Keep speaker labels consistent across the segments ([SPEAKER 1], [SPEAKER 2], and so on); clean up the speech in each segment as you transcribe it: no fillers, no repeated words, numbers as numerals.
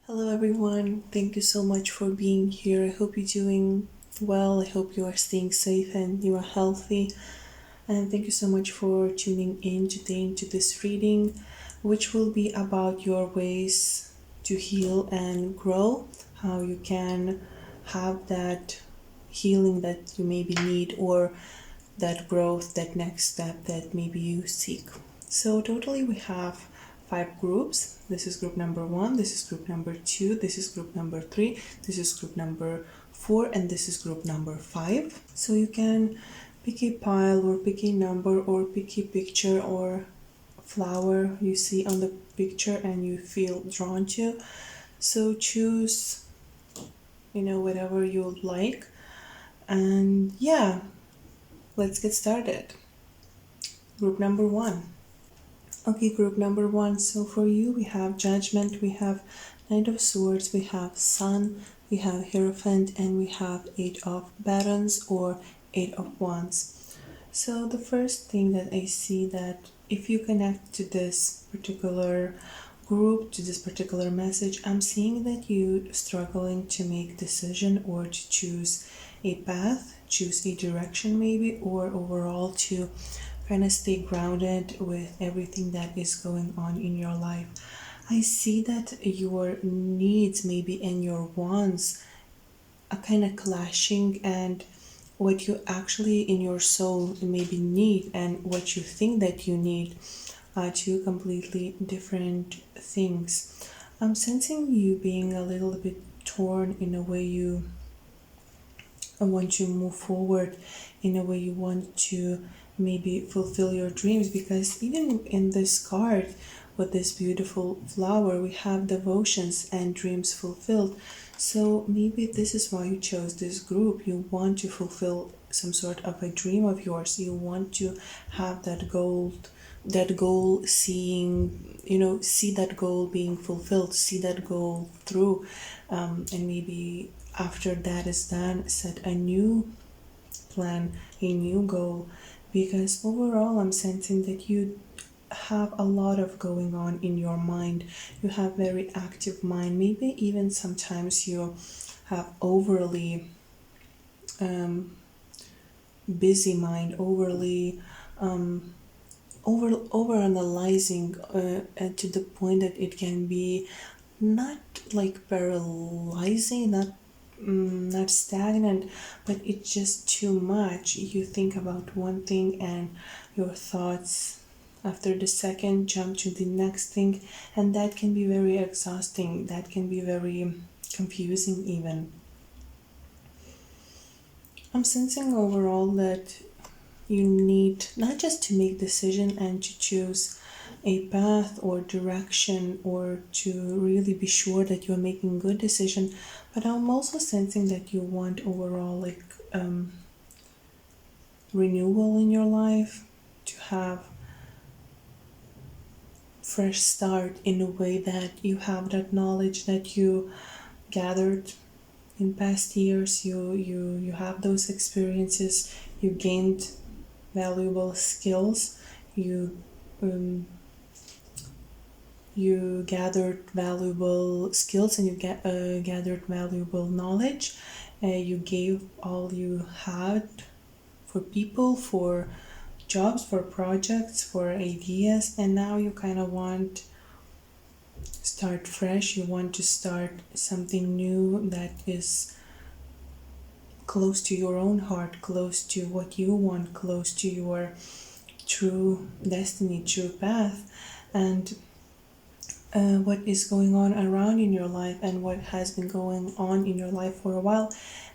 [SPEAKER 1] Hello, everyone. Thank you so much for being here. I hope you're doing well. I hope you are staying safe and you are healthy. And thank you so much for tuning in today into this reading, which will be about your ways to heal and grow, how you can have that healing that you maybe need, or that growth, that next step that maybe you seek. So, totally, we have 5 groups. This is group number 1, this is group number 2, this is group number 3, this is group number 4, and this is group number 5. So, you can pick a pile or pick a number or pick a picture or flower you see on the picture and you feel drawn to. So, choose whatever you like, and yeah, let's get started. Group number 1. Okay, group number 1. So for you, we have Judgment, we have Knight of Swords, we have Sun, we have Hierophant, and we have 8 of Batons or 8 of Wands. So the first thing that I see, that if you connect to this particular group, to this particular message, I'm seeing that you struggling to make decision or to choose a path, choose a direction maybe, or overall to kind of stay grounded with everything that is going on in your life. I see that your needs maybe and your wants are kind of clashing, and what you actually in your soul maybe need and what you think that you need are two completely different things. I'm sensing you being a little bit torn in a way you want to move forward, in a way you want to maybe fulfill your dreams, because even in this card with this beautiful flower we have devotions and dreams fulfilled. So maybe this is why you chose this group. You want to fulfill some sort of a dream of yours. You want to have that goal seeing, see that goal being fulfilled, see that goal through, and maybe after that is done, set a new plan, a new goal, because overall I'm sensing that you have a lot of going on in your mind. You have very active mind. Maybe even sometimes you have overly busy mind, overly over analyzing, to the point that it can be not like paralyzing, not stagnant, but it's just too much. You think about one thing and your thoughts after the second jump to the next thing, and that can be very exhausting, that can be very confusing even. I'm sensing overall that you need not just to make decision and to choose a path or direction, or to really be sure that you're making good decision, but I'm also sensing that you want overall like renewal in your life, to have fresh start, in a way that you have that knowledge that you gathered in past years. You have those experiences, you gained valuable skills, you you gathered valuable skills, and you gathered valuable knowledge. You gave all you had for people, for jobs, for projects, for ideas, and now you kind of want start fresh. You want to start something new that is close to your own heart, close to what you want, close to your true destiny, true path. And what is going on around in your life, and what has been going on in your life for a while,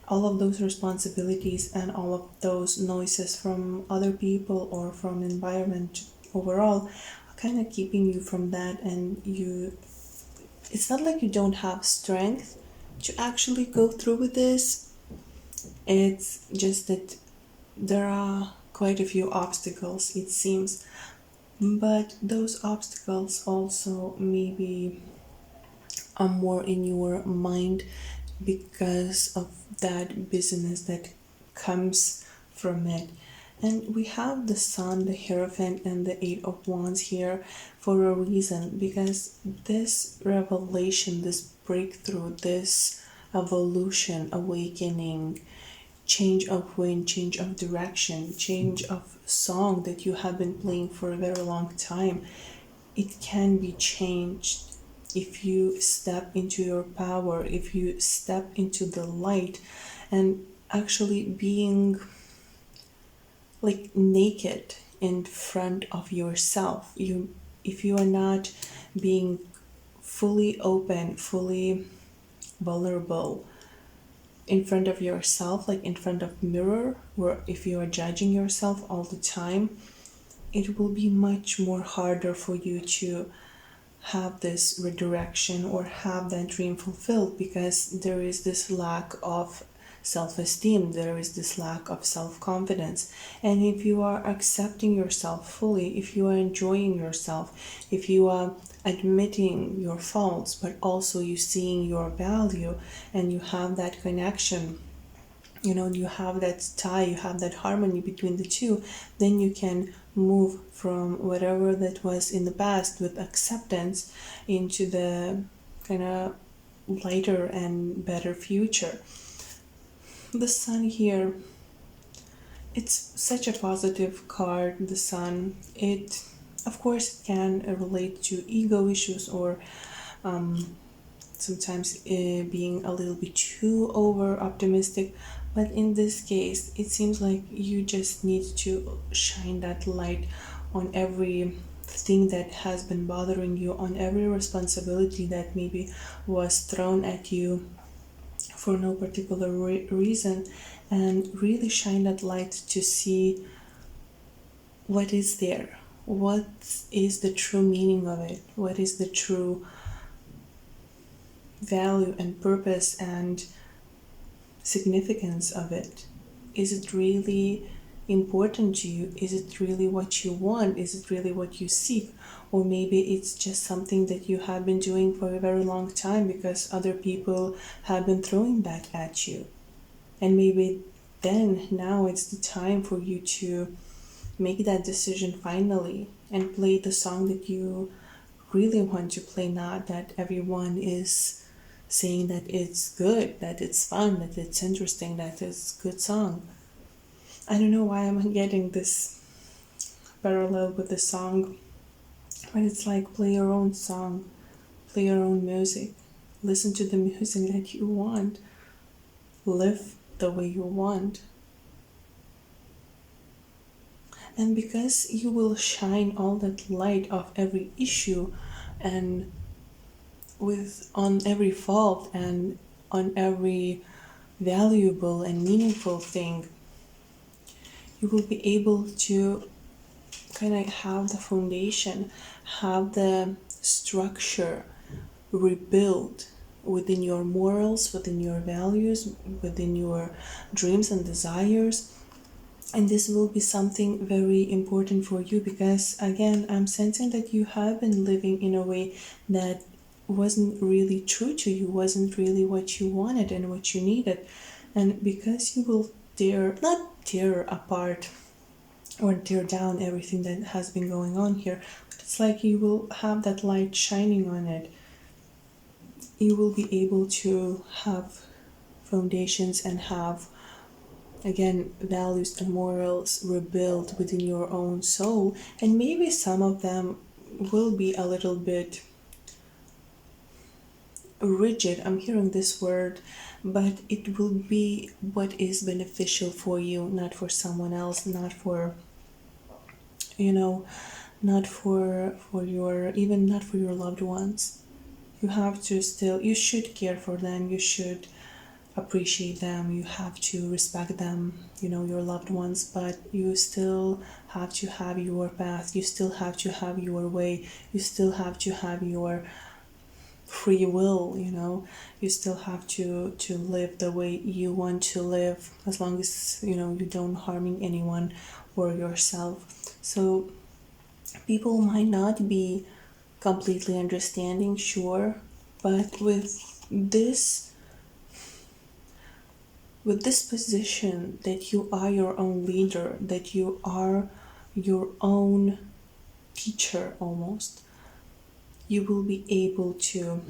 [SPEAKER 1] all of those responsibilities and all of those noises from other people or from environment overall are kind of keeping you from that. And it's not like you don't have strength to actually go through with this, it's just that there are quite a few obstacles, it seems. But those obstacles also maybe are more in your mind because of that busyness that comes from it. And we have the Sun, the Hierophant, and the Eight of Wands here for a reason, because this revelation, this breakthrough, this evolution, awakening, change of wind, change of direction, change of song that you have been playing for a very long time, it can be changed if you step into your power, if you step into the light and actually being like naked in front of yourself. If you are not being fully open, fully vulnerable in front of yourself, like in front of mirror, or if you are judging yourself all the time, it will be much more harder for you to have this redirection or have that dream fulfilled, because there is this lack of self-esteem, there is this lack of self-confidence. And if you are accepting yourself fully, if you are enjoying yourself, if you are admitting your faults but also you seeing your value, and you have that connection, you have that tie, you have that harmony between the two, then you can move from whatever that was in the past with acceptance into the kind of lighter and better future. The sun here, it's such a positive card, the sun. It, of course, it can relate to ego issues or sometimes being a little bit too over optimistic, but in this case it seems like you just need to shine that light on every thing that has been bothering you, on every responsibility that maybe was thrown at you for no particular reason, and really shine that light to see what is there, what is the true meaning of it, what is the true value and purpose and significance of it. Is it really important to you? Is it really what you want? Is it really what you seek? Or maybe it's just something that you have been doing for a very long time because other people have been throwing that at you. And maybe then now it's the time for you to make that decision finally and play the song that you really want to play, not that everyone is saying that it's good, that it's fun, that it's interesting, that it's a good song. I don't know why I'm getting this parallel with the song, but it's like play your own song, play your own music, listen to the music that you want, live the way you want. And because you will shine all that light of every issue and on every fault and on every valuable and meaningful thing, you will be able to kind of have the foundation, have the structure rebuilt within your morals, within your values, within your dreams and desires. And this will be something very important for you, because again, I'm sensing that you have been living in a way that wasn't really true to you, wasn't really what you wanted and what you needed. And because you will not tear apart or tear down everything that has been going on here, but it's like you will have that light shining on it. You will be able to have foundations and have, again, values and morals rebuilt within your own soul. And maybe some of them will be a little bit rigid, I'm hearing this word, but it will be what is beneficial for you, not for someone else, not for not for your, even not for your loved ones. You have to still, you should care for them, you should appreciate them, you have to respect them, your loved ones, but you still have to have your path, you still have to have your way, you still have to have your free will, you still have to live the way you want to live, as long as you don't harming anyone or yourself. So people might not be completely understanding, sure, but with this position that you are your own leader, that you are your own teacher almost, you will be able to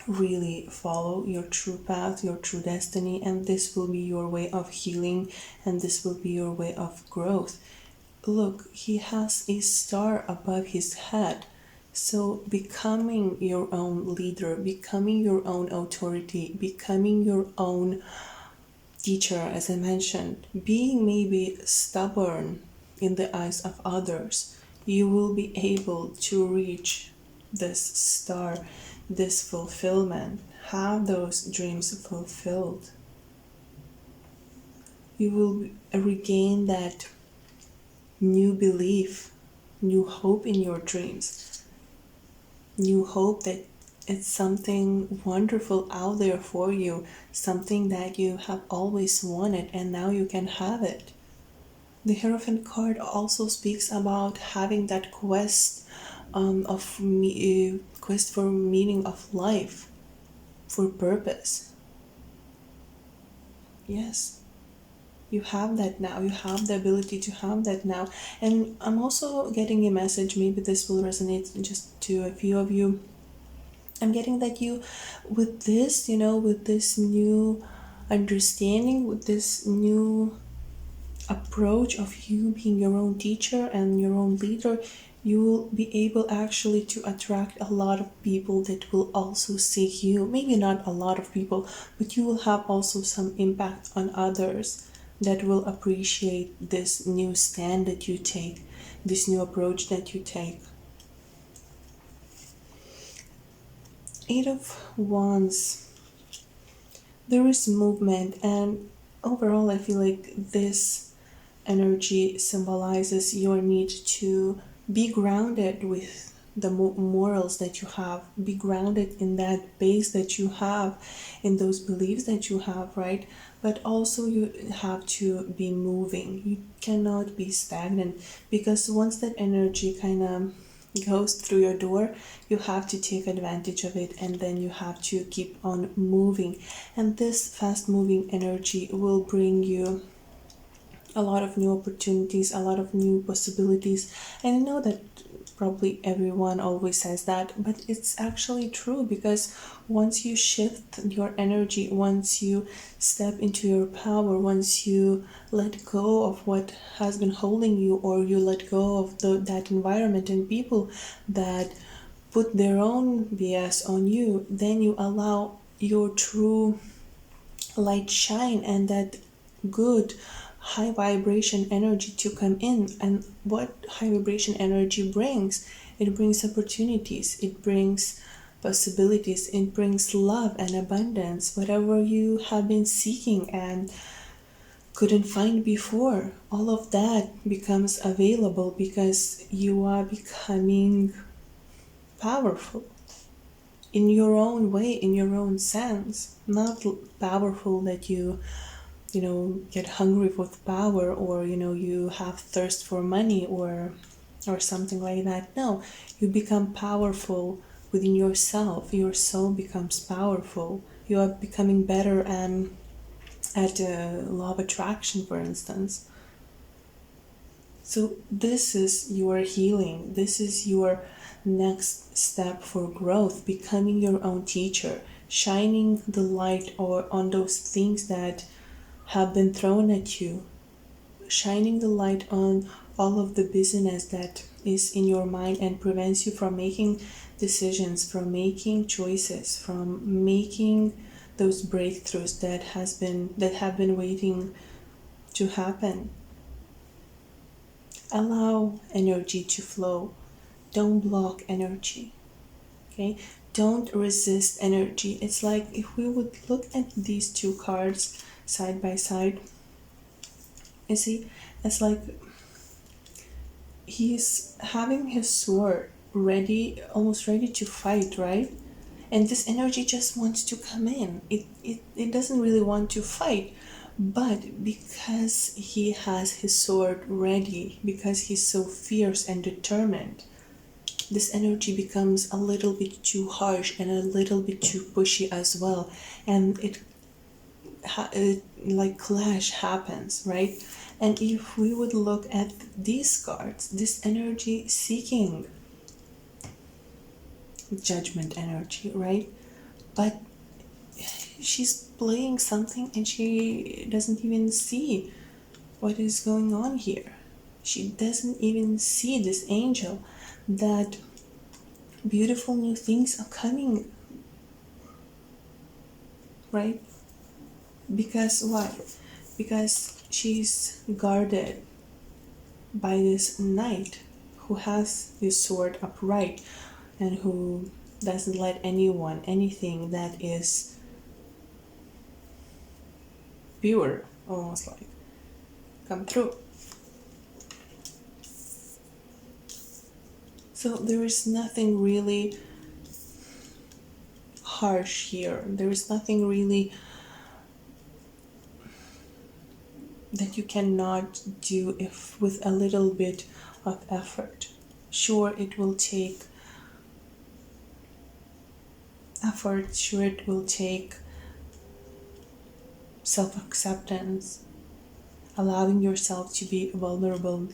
[SPEAKER 1] really follow your true path, your true destiny, and this will be your way of healing, and this will be your way of growth. Look, he has a star above his head. So, becoming your own leader, becoming your own authority, becoming your own teacher, as I mentioned, being maybe stubborn in the eyes of others, you will be able to reach this star, this fulfillment, have those dreams fulfilled. You will regain that new belief, new hope in your dreams, new hope that it's something wonderful out there for you, something that you have always wanted and now you can have it. The Hierophant card also speaks about having that quest quest for meaning of life, for purpose. Yes, you have that now. You have the ability to have that now. And I'm also getting a message, maybe this will resonate just to a few of you. I'm getting that you, with this, with this new understanding, with this new approach of you being your own teacher and your own leader, you will be able actually to attract a lot of people that will also seek you. Maybe not a lot of people, but you will have also some impact on others that will appreciate this new stand that you take, this new approach that you take. Eight of Wands. There is movement, and overall I feel like this energy symbolizes your need to be grounded with the morals that you have, be grounded in that base that you have, in those beliefs that you have, right? But also you have to be moving. You cannot be stagnant, because once that energy kind of goes through your door, you have to take advantage of it, and then you have to keep on moving. And this fast moving energy will bring you a lot of new opportunities, a lot of new possibilities. And I know that probably everyone always says that, but it's actually true, because once you shift your energy, once you step into your power, once you let go of what has been holding you, or you let go of that environment and people that put their own BS on you, then you allow your true light shine, and that good high vibration energy to come in. And what high vibration energy brings, it brings opportunities, it brings possibilities, it brings love and abundance. Whatever you have been seeking and couldn't find before, all of that becomes available, because you are becoming powerful in your own way, in your own sense. Not powerful that you get hungry with power, or you have thirst for money, or something like that. No, you become powerful within yourself. Your soul becomes powerful. You are becoming better at law of attraction, for instance. So this is your healing. This is your next step for growth, becoming your own teacher, shining the light on those things that have been thrown at you, shining the light on all of the busyness that is in your mind and prevents you from making decisions, from making choices, from making those breakthroughs that have been waiting to happen. Allow energy to flow. Don't block energy. Okay? Don't resist energy. It's like if we would look at these two cards side by side, you see, it's like he's having his sword ready, almost ready to fight, right? And this energy just wants to come in. It doesn't really want to fight, but because he has his sword ready, because he's so fierce and determined, this energy becomes a little bit too harsh and a little bit too pushy as well, and it like clash happens, right? And if we would look at these cards, this energy seeking, judgment energy, right? but she's playing something and she doesn't even see what is going on here. She doesn't even see this angel, that beautiful new things are coming, right? Because why? Because she's guarded by this knight who has his sword upright and who doesn't let anyone, anything that is pure, almost like, come through. So there is nothing really harsh here. There is nothing really that you cannot do if with a little bit of effort. Sure, it will take effort, sure, it will take self acceptance, allowing yourself to be vulnerable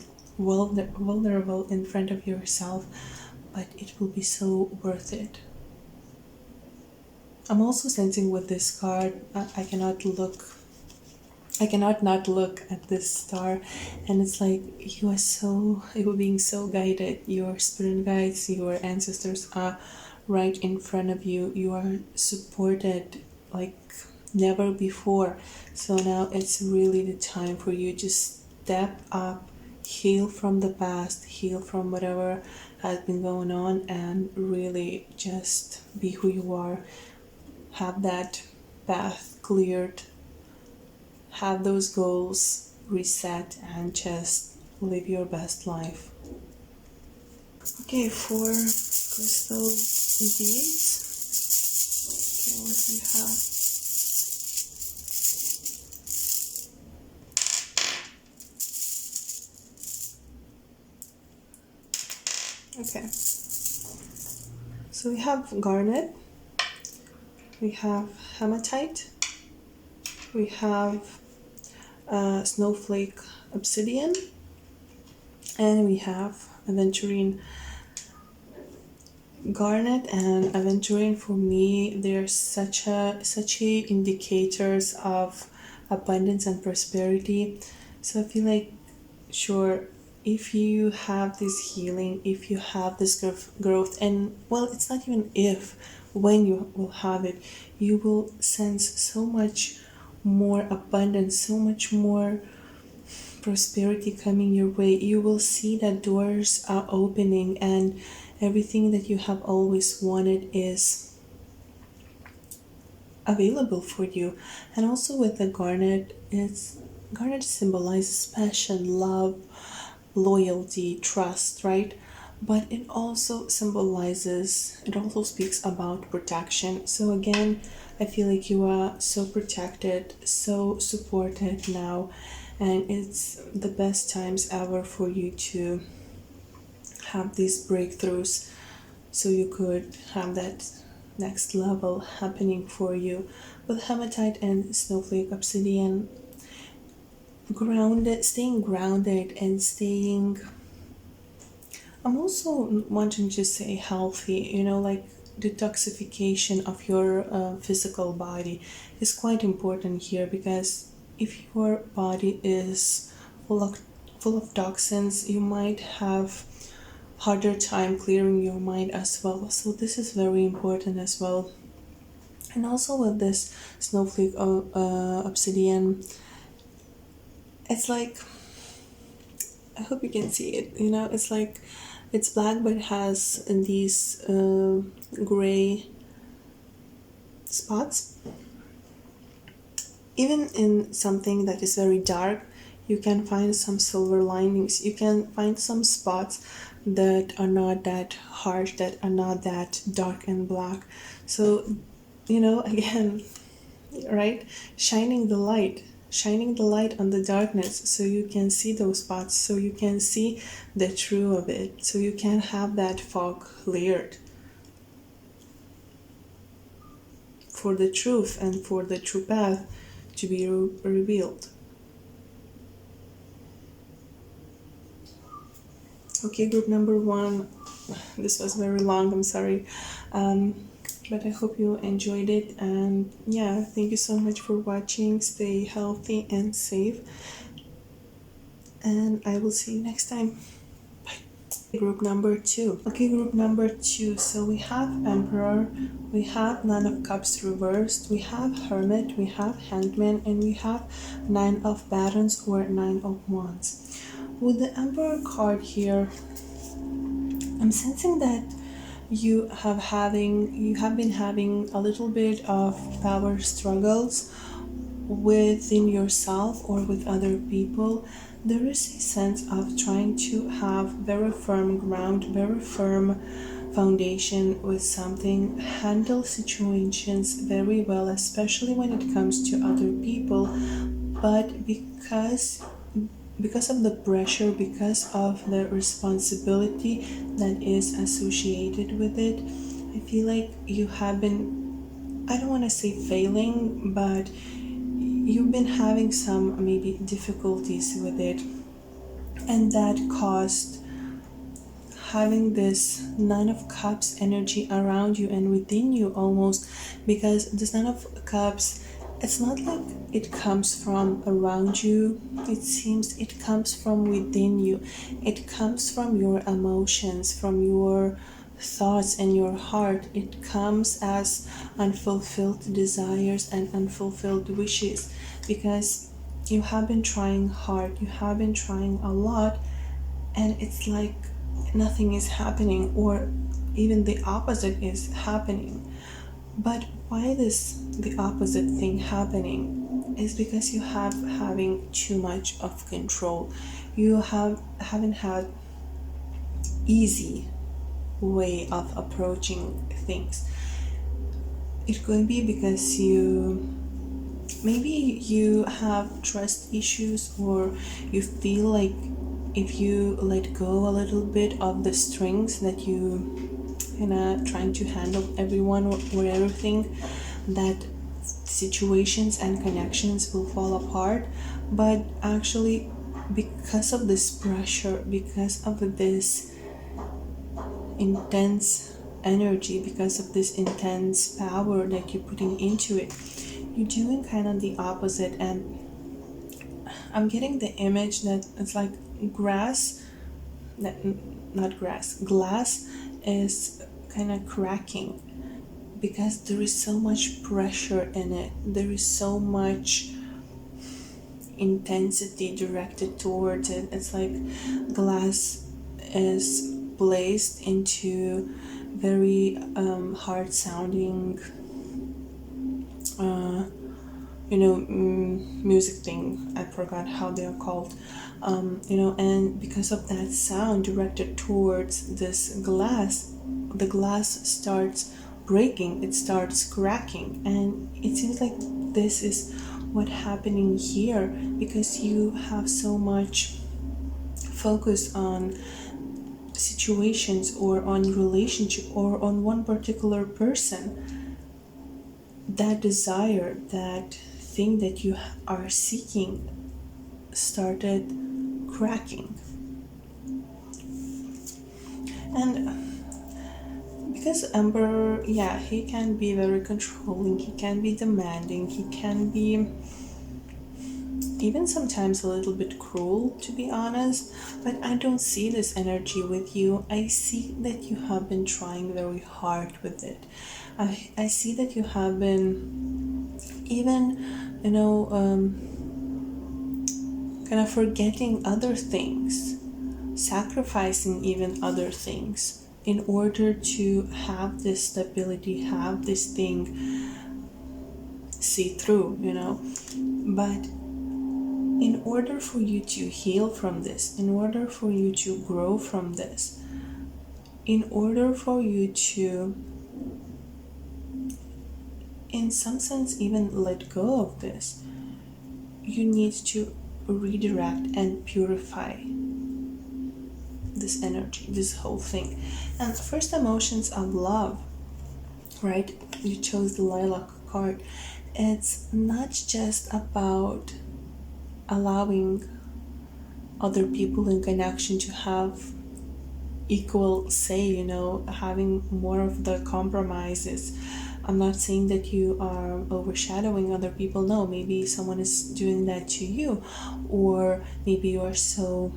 [SPEAKER 1] in front of yourself, but it will be so worth it. I'm also sensing with this card, I cannot not look at this star, and it's like you are being so guided. Your spirit guides, your ancestors are right in front of you. You are supported like never before. So now it's really the time for you to step up, heal from the past, heal from whatever has been going on, and really just be who you are. Have that path cleared, have those goals reset, and just live your best life. Okay, for crystal beads, okay, what do we have? Okay, so we have garnet, we have hematite, we have snowflake obsidian, and we have aventurine. Garnet and aventurine, for me, they're such a indicators of abundance and prosperity. So I feel like, sure, if you have this healing, if you have this growth, and well, it's not even if, when you will have it, you will sense so much more abundance, so much more prosperity coming your way. You will see that doors are opening and everything that you have always wanted is available for you. And also with the garnet, garnet symbolizes passion, love, loyalty, trust, right? But it also speaks about protection. So again, I feel like you are so protected, so supported now, and it's the best times ever for you to have these breakthroughs, so you could have that next level happening for you. With hematite and snowflake obsidian, staying grounded and staying, I'm also wanting to say healthy, like detoxification of your physical body is quite important here, because if your body is full of toxins, you might have harder time clearing your mind as well. So this is very important as well. And also with this snowflake obsidian, it's like, I hope you can see it. It's like it's black, but it has these gray spots. Even in something that is very dark, you can find some silver linings. You can find some spots that are not that harsh, that are not that dark and black. So, again, right? Shining the light on the darkness, so you can see those spots, so you can see the true of it, so you can have that fog cleared for the truth and for the true path to be revealed. Okay, group number one. This was very long, I'm sorry. But I hope you enjoyed it, and yeah, thank you so much for watching. Stay healthy and safe, and I will see you next time. Group number two. Okay, group number two. So we have Emperor, we have Nine of Cups reversed, we have Hermit, we have Hangman, and we have Nine of Batons or Nine of Wands. With the Emperor card here, I'm sensing that you have been having a little bit of power struggles within yourself or with other people. There is a sense of trying to have very firm ground, very firm foundation with something, handle situations very well, especially when it comes to other people. But because of the pressure, because of the responsibility that is associated with it, I feel like you have been, I don't want to say failing, but you've been having some maybe difficulties with it, and that caused having this Nine of Cups energy around you and within you almost, because this Nine of Cups, it's not like it comes from around you, it seems it comes from within you. It comes from your emotions, from your thoughts and your heart. It comes as unfulfilled desires and unfulfilled wishes, because you have been trying hard, you have been trying a lot, and it's like nothing is happening, or even the opposite is happening. But why this the opposite thing happening is because you have having too much of control. You haven't had easy way of approaching things. It could be because maybe you have trust issues, or you feel like if you let go a little bit of the strings that you trying to handle everyone or everything, that situations and connections will fall apart. But actually, because of this pressure, because of this intense energy, because of this intense power that you're putting into it, you're doing kind of the opposite. And I'm getting the image that it's like glass is kind of cracking, because there is so much pressure in it, there is so much intensity directed towards it. It's like glass is placed into very hard sounding music thing. I forgot how they are called. And because of that sound directed towards this glass, the glass starts breaking, it starts cracking, and it seems like this is what's happening here, because you have so much focus on situations or on relationship or on one particular person. That desire, that thing that you are seeking started cracking. And because Emperor, yeah, he can be very controlling, he can be demanding, he can be even sometimes a little bit cruel, to be honest. But I don't see this energy with you. I see that you have been trying very hard with it. I see that you have been even, kind of forgetting other things, sacrificing even other things in order to have this stability, have this thing see through, But in order for you to heal from this, in order for you to grow from this, in order for you to, in some sense, even let go of this, you need to redirect and purify this energy, this whole thing. And first, emotions of love, right? You chose the lilac card. It's not just about allowing other people in connection to have equal say, having more of the compromises. I'm not saying that you are overshadowing other people. No, maybe someone is doing that to you, or maybe you are so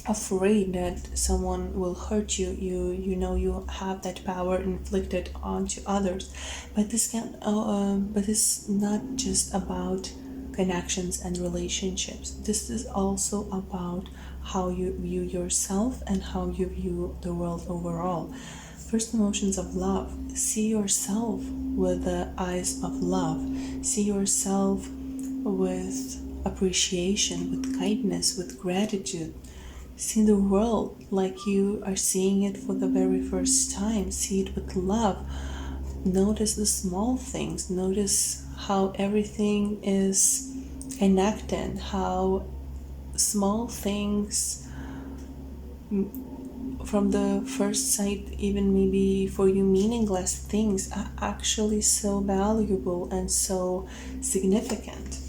[SPEAKER 1] afraid that someone will hurt you. You have that power inflicted onto others, but but it's not just about connections and relationships. This is also about how you view yourself and how you view the world overall. First, emotions of love. See yourself with the eyes of love. See yourself with appreciation, with kindness, with gratitude. See the world like you are seeing it for the very first time. See it with love. Notice the small things. Notice how everything is connected, how small things from the first sight, even maybe for you meaningless things, are actually so valuable and so significant.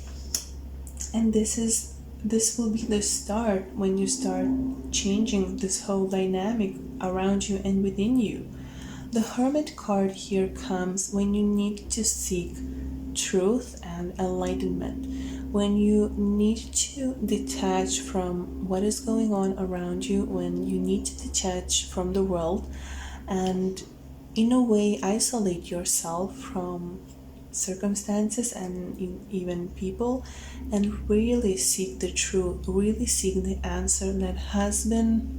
[SPEAKER 1] And this will be the start when you start changing this whole dynamic around you and within you. The Hermit card here comes when you need to seek truth and enlightenment, when you need to detach from what is going on around you, when you need to detach from the world and in a way isolate yourself from circumstances and even people, and really seek the truth, really seek the answer that has been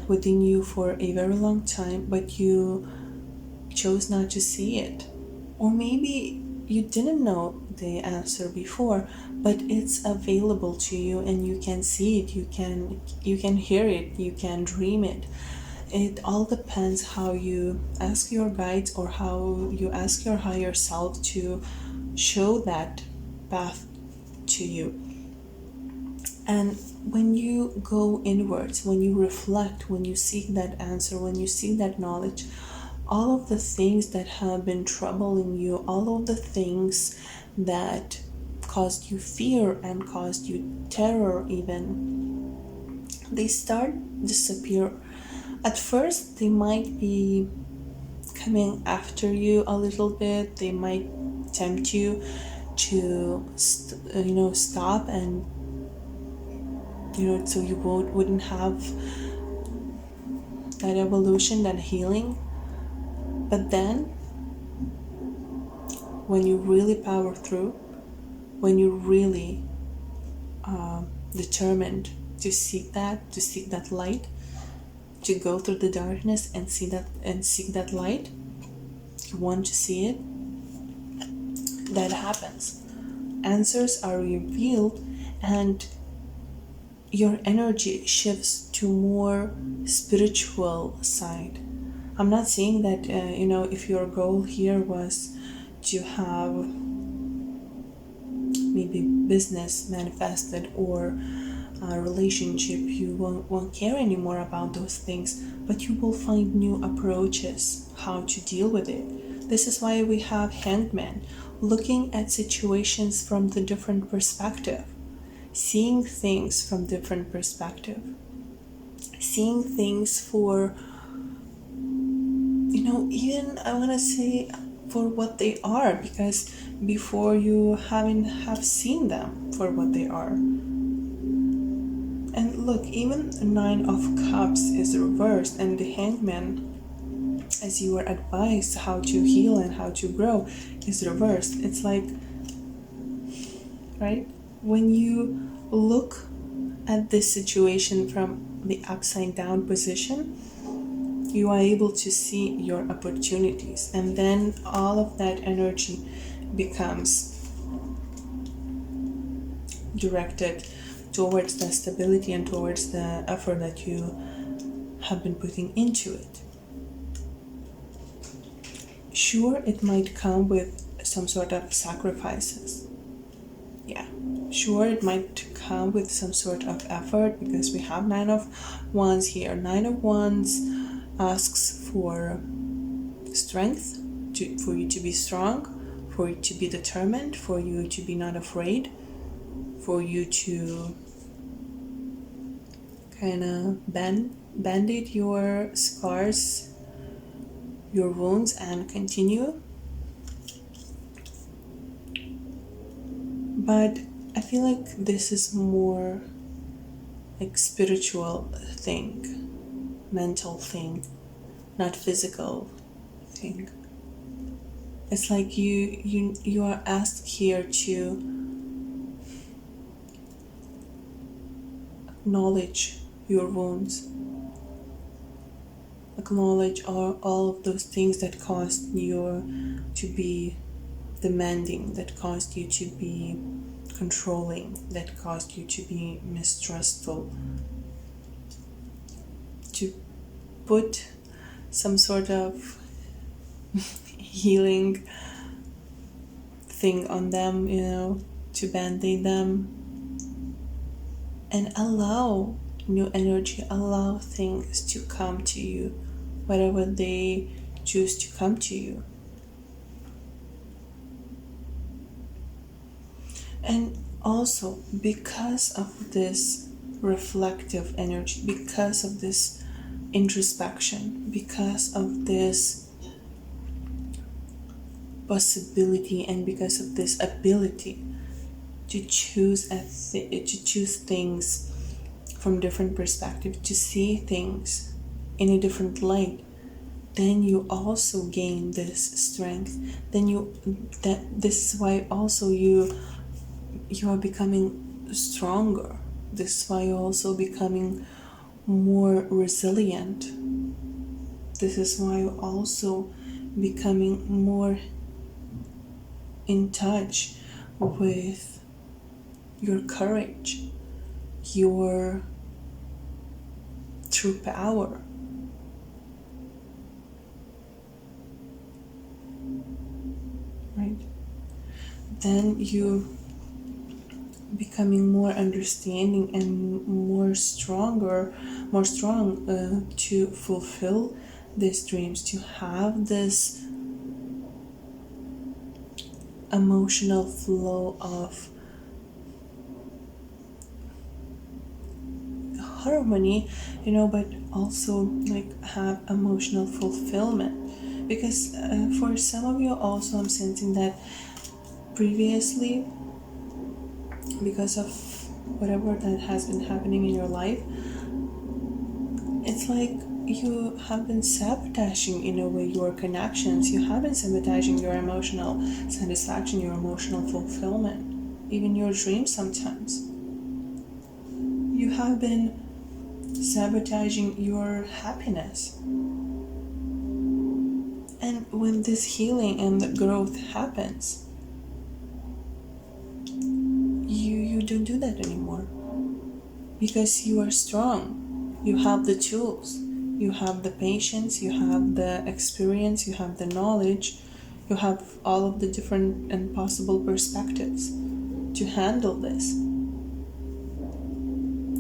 [SPEAKER 1] within you for a very long time, but you chose not to see it. Or maybe you didn't know the answer before, but it's available to you and you can see it, you can hear it, you can dream it. It all depends how you ask your guides or how you ask your higher self to show that path to you. And when you go inwards, when you reflect, when you seek that answer, when you seek that knowledge, all of the things that have been troubling you, all of the things that caused you fear and caused you terror even, they start disappear. At first, they might be coming after you a little bit. They might tempt you to, stop and, so you wouldn't have that evolution, that healing. But then, when you really power through, when you're really determined to seek that light, to go through the darkness and seek that light, you want to see it, that happens. Answers are revealed and your energy shifts to more spiritual side. I'm not saying that if your goal here was to have maybe business manifested or a relationship, you won't care anymore about those things, but you will find new approaches how to deal with it. This is why we have Hanged Man, looking at situations from the different perspective, seeing things from different perspective, seeing things for, even I want to say for what they are, because before you have seen them for what they are. And look, even 9 of Cups is reversed, and the Hangman, as you were advised how to heal and how to grow, is reversed. It's like, right? When you look at this situation from the upside down position, you are able to see your opportunities, and then all of that energy becomes directed towards the stability and towards the effort that you have been putting into it. Sure, it might come with some sort of sacrifices. Yeah, sure, it might come with some sort of effort, because we have 9 of Wands here. 9 of Wands asks for strength, for you to be strong, for you to be determined, for you to be not afraid, for you to kind of band-aid your scars, your wounds, and continue. But I feel like this is more like spiritual thing, mental thing, not physical thing. It's like you are asked here to acknowledge your wounds, acknowledge all of those things that caused you to be demanding, that caused you to be controlling, that caused you to be mistrustful, to put some sort of healing thing on them, to band-aid them, and allow new energy, allow things to come to you, whatever they choose to come to you. And also, because of this reflective energy, because of this introspection, because of this possibility, and because of this ability to choose to choose things from different perspectives, to see things in a different light, then you also gain this strength. This is why also you are becoming stronger. This is why you're also becoming more resilient. This is why you're also becoming more in touch with your courage, your true power. Right? Then you becoming more understanding and more strong to fulfill these dreams, to have this emotional flow of harmony, but also like have emotional fulfillment. Because for some of you also, I'm sensing that previously, because of whatever that has been happening in your life, it's like you have been sabotaging in a way your connections, you have been sabotaging your emotional satisfaction, your emotional fulfillment, even your dreams sometimes. You have been sabotaging your happiness. And when this healing and the growth happens, you don't do that anymore, because you are strong. You have the tools, you have the patience, you have the experience, you have the knowledge, you have all of the different and possible perspectives to handle this.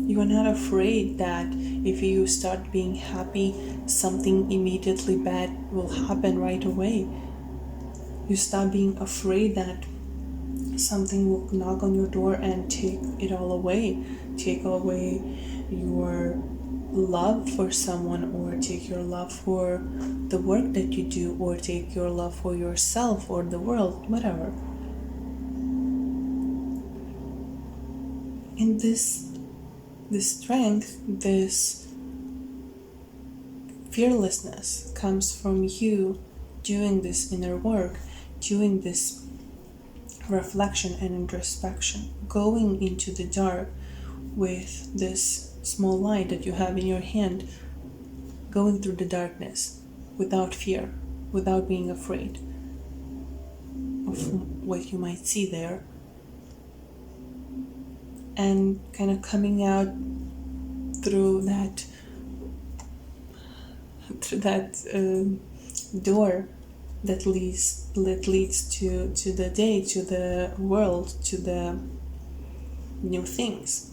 [SPEAKER 1] You are not afraid that if you start being happy, something immediately bad will happen right away. You stop being afraid that something will knock on your door and take it all away, take away your love for someone, or take your love for the work that you do, or take your love for yourself or the world, whatever. And this strength, this fearlessness comes from you doing this inner work, doing this reflection and introspection, going into the dark with this small light that you have in your hand, going through the darkness without fear, without being afraid of what you might see there, and kind of coming out through that door that leads to the day, to the world, to the new things.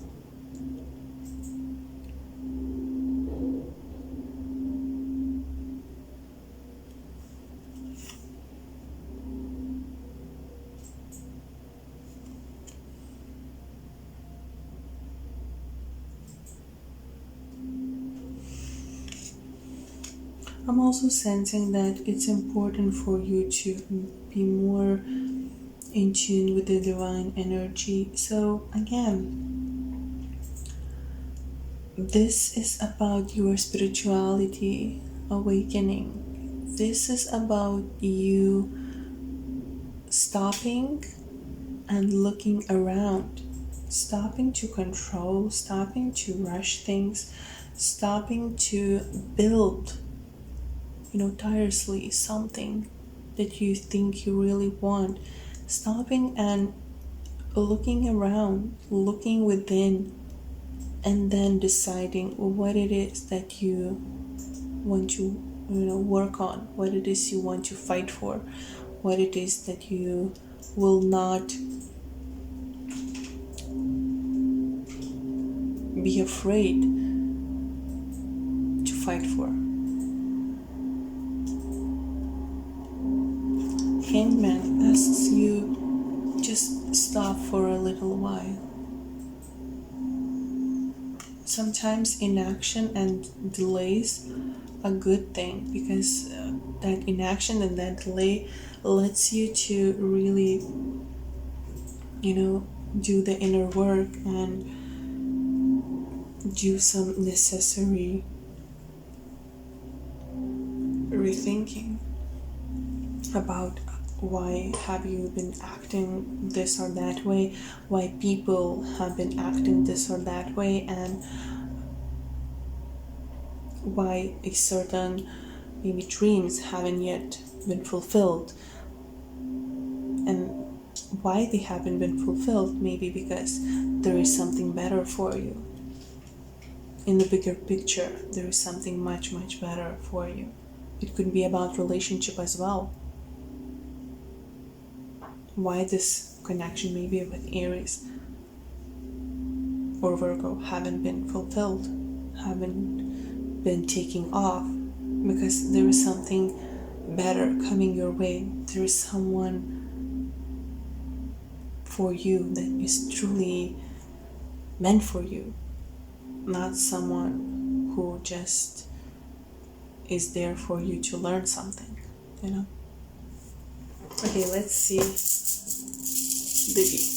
[SPEAKER 1] I'm also sensing that it's important for you to be more in tune with the divine energy. So, again, this is about your spirituality awakening. This is about you stopping and looking around, stopping to control, stopping to rush things, stopping to build, tirelessly something that you think you really want, stopping and looking around, looking within, and then deciding what it is that you want to work on, what it is you want to fight for, what it is that you will not be afraid to fight for. Hangman asks you just stop for a little while. Sometimes inaction and delays a good thing, because that inaction and that delay lets you to really do the inner work and do some necessary rethinking about why have you been acting this or that way, why people have been acting this or that way, and why a certain maybe dreams haven't yet been fulfilled, and why they haven't been fulfilled. Maybe because there is something better for you. In the bigger picture, there is something much, much better for you. It could be about relationship as well. Why this connection maybe with Aries or Virgo haven't been fulfilled, haven't been taking off, because there is something better coming your way. There is someone for you that is truly meant for you, not someone who just is there for you to learn something, Okay, let's see the beats.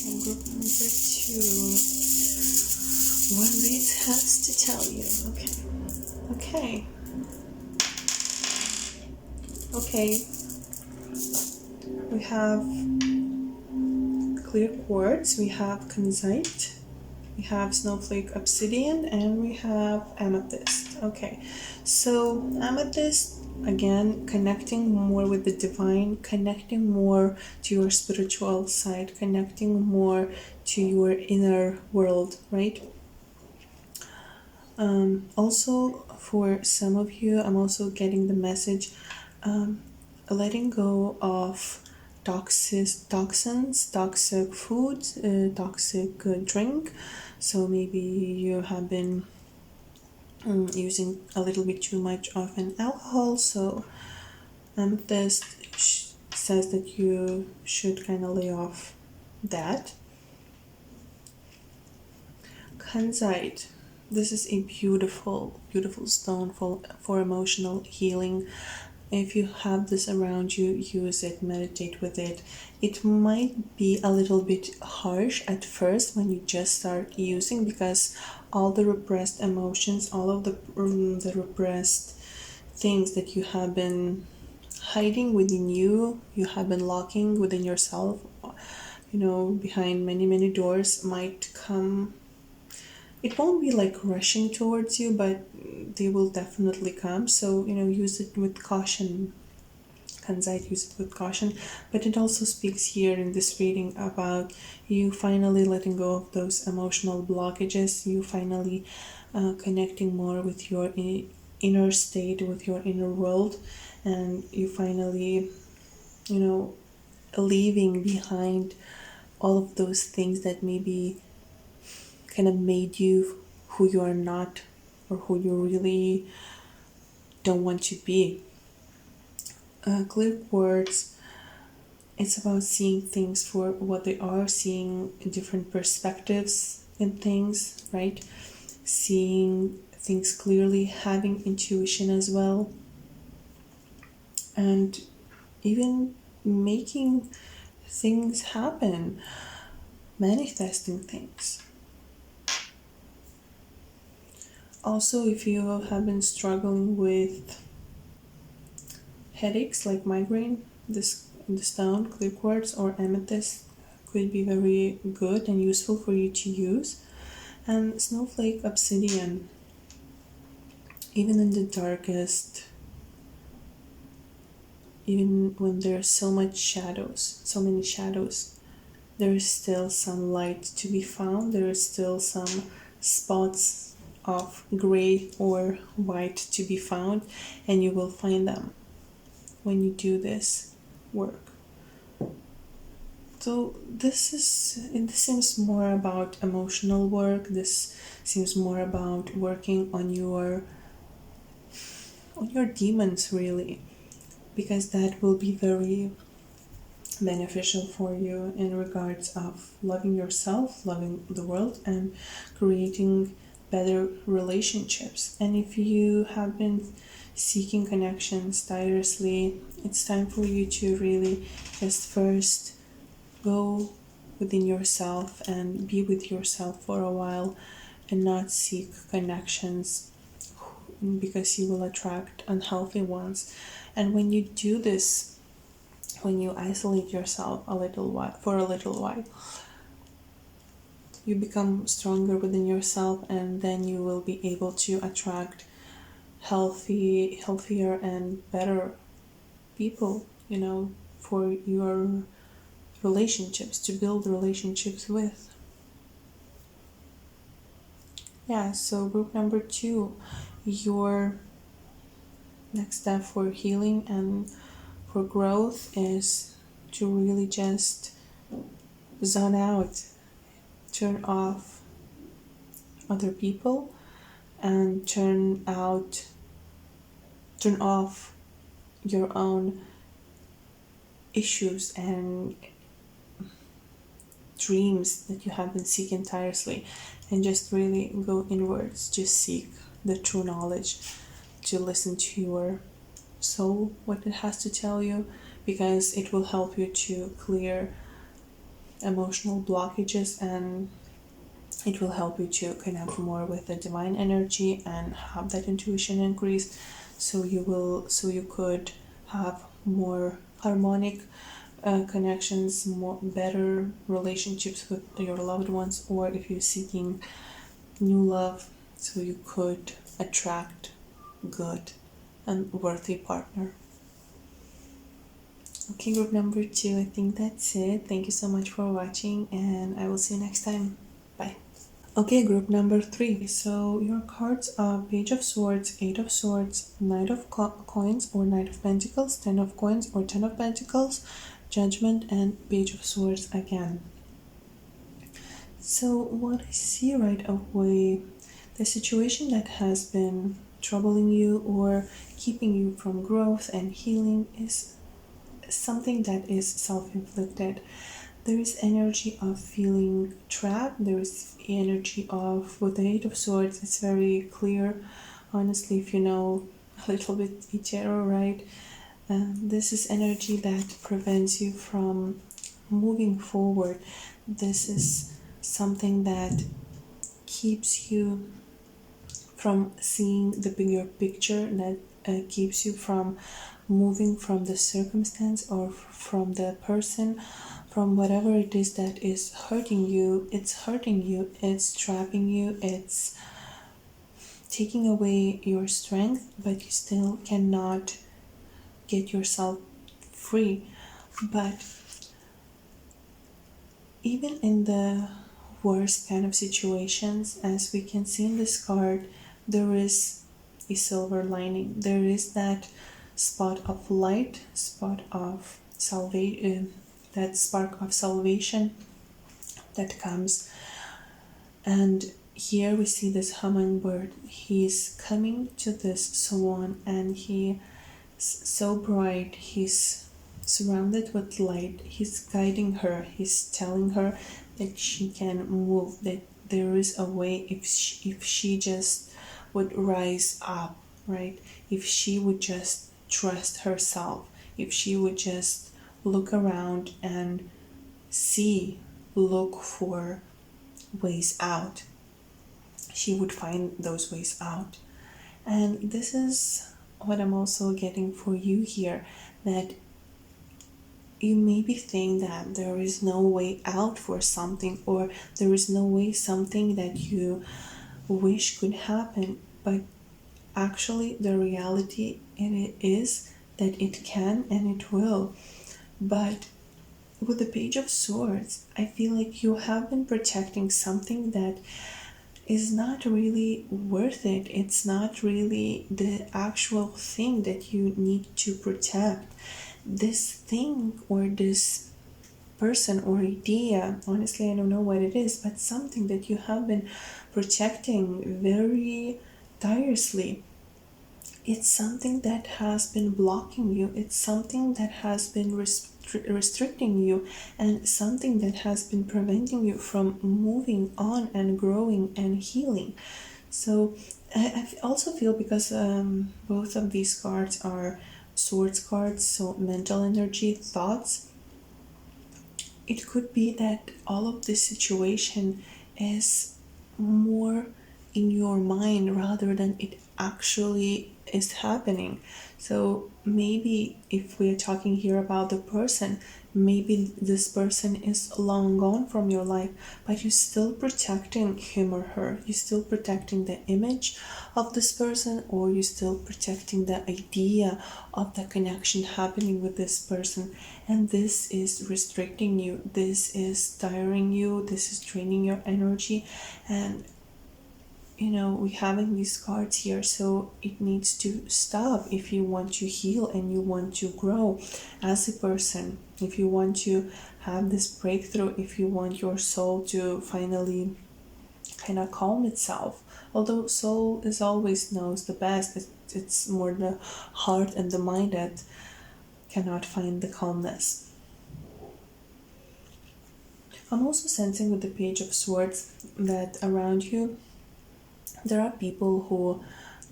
[SPEAKER 1] And group number 2. What beat has to tell you? Okay. We have clear quartz, we have kanzite, we have snowflake obsidian, and we have amethyst. Okay, so amethyst, again, connecting more with the divine, connecting more to your spiritual side, connecting more to your inner world, right? Also, for some of you, I'm also getting the message, letting go of toxins, toxic food, toxic drink. So maybe you have been using a little bit too much of an alcohol. So this says that you should kind of lay off that. Kanzite. This is a beautiful, beautiful stone for emotional healing. If you have this around you, use it, meditate with it. It might be a little bit harsh at first when you just start using, because all the repressed emotions, all of the repressed things that you have been hiding within you, you have been locking within yourself, behind many, many doors, might come. It won't be like rushing towards you, but they will definitely come. So, use it with caution. Kanzite, use it with caution. But it also speaks here in this reading about you finally letting go of those emotional blockages, you finally connecting more with your inner state, with your inner world, and you finally, leaving behind all of those things that maybe kind of made you who you are not, or who you really don't want to be. Clear quartz it's about seeing things for what they are, seeing different perspectives in things, right? Seeing things clearly, having intuition as well, and even making things happen, manifesting things. Also, if you have been struggling with headaches like migraine, the stone, clear quartz, or amethyst could be very good and useful for you to use. And snowflake obsidian, even in the darkest, even when there's so many shadows, there is still some light to be found. There is still some spots of gray or white to be found, and you will find them when you do this work. So this seems more about emotional work. This seems more about working on your demons, really, because that will be very beneficial for you in regards of loving yourself, loving the world, and creating better relationships. And if you have been seeking connections tirelessly, it's time for you to really just first go within yourself and be with yourself for a while and not seek connections, because you will attract unhealthy ones. And when you do this, when you isolate yourself for a little while, you become stronger within yourself, and then you will be able to attract healthier and better people, for your relationships, to build relationships with. Yeah, so group number 2, your next step for healing and for growth is to really just zone out, turn off other people, and turn off your own issues and dreams that you have been seeking tirelessly, and just really go inwards. Just seek the true knowledge, to listen to your soul, what it has to tell you, because it will help you to clear emotional blockages, and it will help you to connect more with the divine energy and have that intuition increase, so you could have more harmonic connections, more better relationships with your loved ones, or if you're seeking new love, so you could attract good and worthy partner. Okay, group number 2, I think that's it. Thank you so much for watching, and I will see you next time. Bye. Okay, group number 3. So your cards are Page of Swords, 8 of Swords, Knight of Coins or Knight of Pentacles, 10 of Coins or 10 of Pentacles, Judgment, and Page of Swords again. So what I see right away, the situation that has been troubling you or keeping you from growth and healing is something that is self-inflicted. There is energy of feeling trapped. There is energy of, with the 8 of Swords, it's very clear, honestly, if you know a little bit tarot, right? This is energy that prevents you from moving forward. This is something that keeps you from seeing the bigger picture, that keeps you from moving from the circumstance or from the person, from whatever it is that is hurting you. It's hurting you, it's trapping you, it's taking away your strength, but you still cannot get yourself free. But even in the worst kind of situations, as we can see in this card, there is a silver lining. There is that spot of light, spot of salvation, that spark of salvation that comes. And here we see this hummingbird. He's coming to this swan, and he's so bright, he's surrounded with light. He's guiding her. He's telling her that she can move, that there is a way if she just would rise up, right? If she would just trust herself, if she would just look around and look for ways out, she would find those ways out. And this is what I'm also getting for you here, that you maybe think that there is no way out for something, or there is no way something that you wish could happen, but actually the reality in it is that it can and it will. But with the Page of Swords, I feel like you have been protecting something that is not really worth it. It's not really the actual thing that you need to protect. This thing or this person or idea, honestly, I don't know what it is, but something that you have been protecting very tirelessly. It's something that has been blocking you. It's something that has been restricting you, and something that has been preventing you from moving on and growing and healing. So I also feel, because both of these cards are swords cards, so mental energy, thoughts, it could be that all of this situation is more in your mind rather than it actually is happening. So maybe if we're talking here about the person, maybe this person is long gone from your life, but you're still protecting him or her. You're still protecting the image of this person, or you're still protecting the idea of the connection happening with this person. And this is restricting you, this is tiring you, this is draining your energy. And we having these cards here, so it needs to stop if you want to heal and you want to grow as a person, if you want to have this breakthrough, if you want your soul to finally kind of calm itself. Although soul is always knows the best, it's more the heart and the mind that cannot find the calmness. I'm also sensing with the Page of Swords that around you there are people who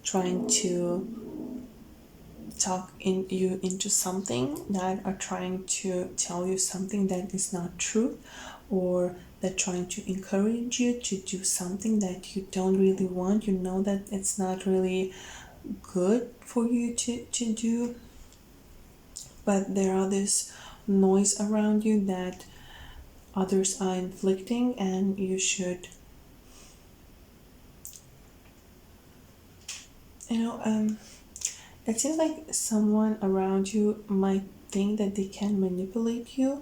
[SPEAKER 1] trying to talk you into something, that are trying to tell you something that is not true, or that trying to encourage you to do something that you don't really want. You know that it's not really good for you to do, but there are this noise around you that others are inflicting, and you should it seems like someone around you might think that they can manipulate you.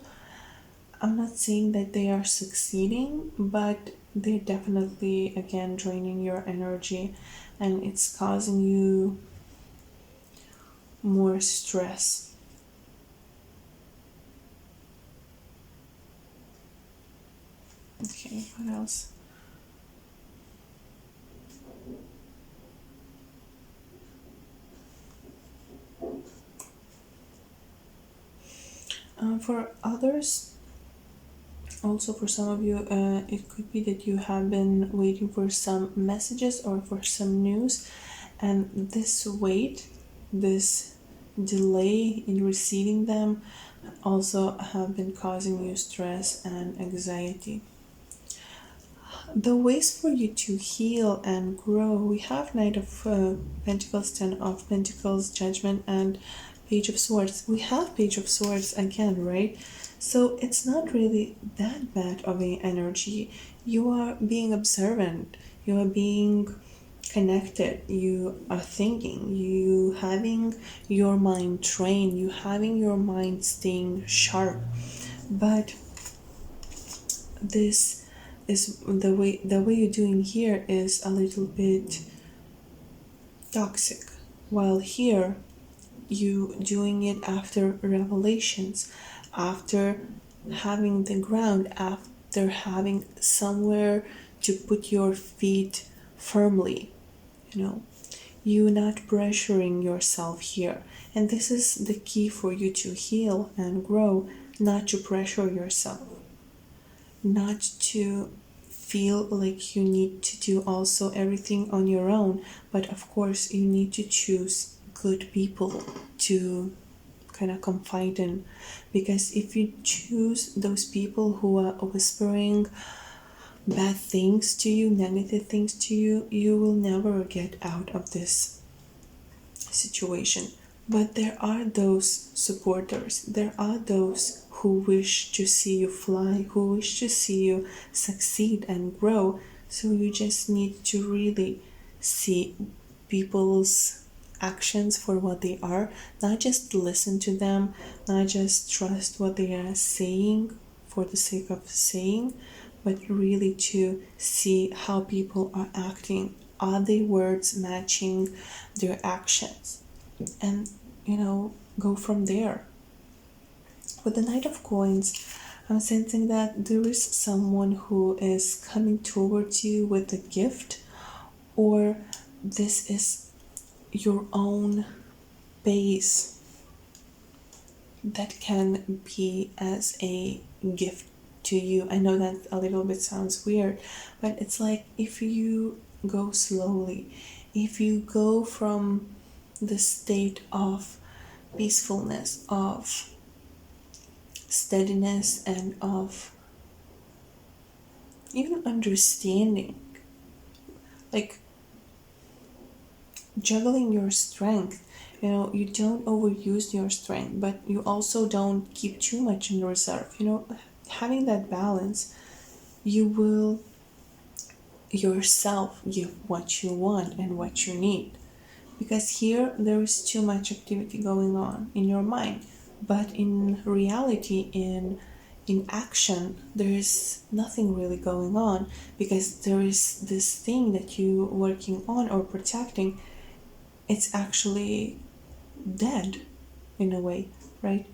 [SPEAKER 1] I'm not saying that they are succeeding, but they're definitely, again, draining your energy, and it's causing you more stress. Okay, what else? For others, also for some of you, it could be that you have been waiting for some messages or for some news, and this wait, this delay in receiving them also have been causing you stress and anxiety. The ways for you to heal and grow, we have Knight of Pentacles, Ten of Pentacles, Judgment, and Page of Swords. We have Page of Swords again, right? So it's not really that bad of an energy. You are being observant, you are being connected, you are thinking, you having your mind trained, you having your mind staying sharp. But this is the way you're doing here is a little bit toxic, while here you doing it after revelations, after having the ground, after having somewhere to put your feet firmly. you not pressuring yourself here. And this is the key for you to heal and grow, not to pressure yourself, not to feel like you need to do also everything on your own, but of course you need to choose good people to kind of confide in, because if you choose those people who are whispering bad things to you, negative things to you, you will never get out of this situation. But there are those supporters, there are those who wish to see you fly, who wish to see you succeed and grow. So you just need to really see people's actions for what they are, not just listen to them, not just trust what they are saying for the sake of saying, but really to see how people are acting. Are their words matching their actions? And go from there. With the Knight of Coins, I'm sensing that there is someone who is coming towards you with a gift, or this is your own base that can be as a gift to you. I know that a little bit sounds weird, but it's like if you go slowly, if you go from the state of peacefulness, of steadiness, and of even understanding, like juggling your strength. You don't overuse your strength, but you also don't keep too much in reserve. Having that balance, you will yourself give what you want and what you need. Because here there is too much activity going on in your mind, but in reality, in action, there is nothing really going on, because there is this thing that you working on or protecting. It's actually dead in a way, right?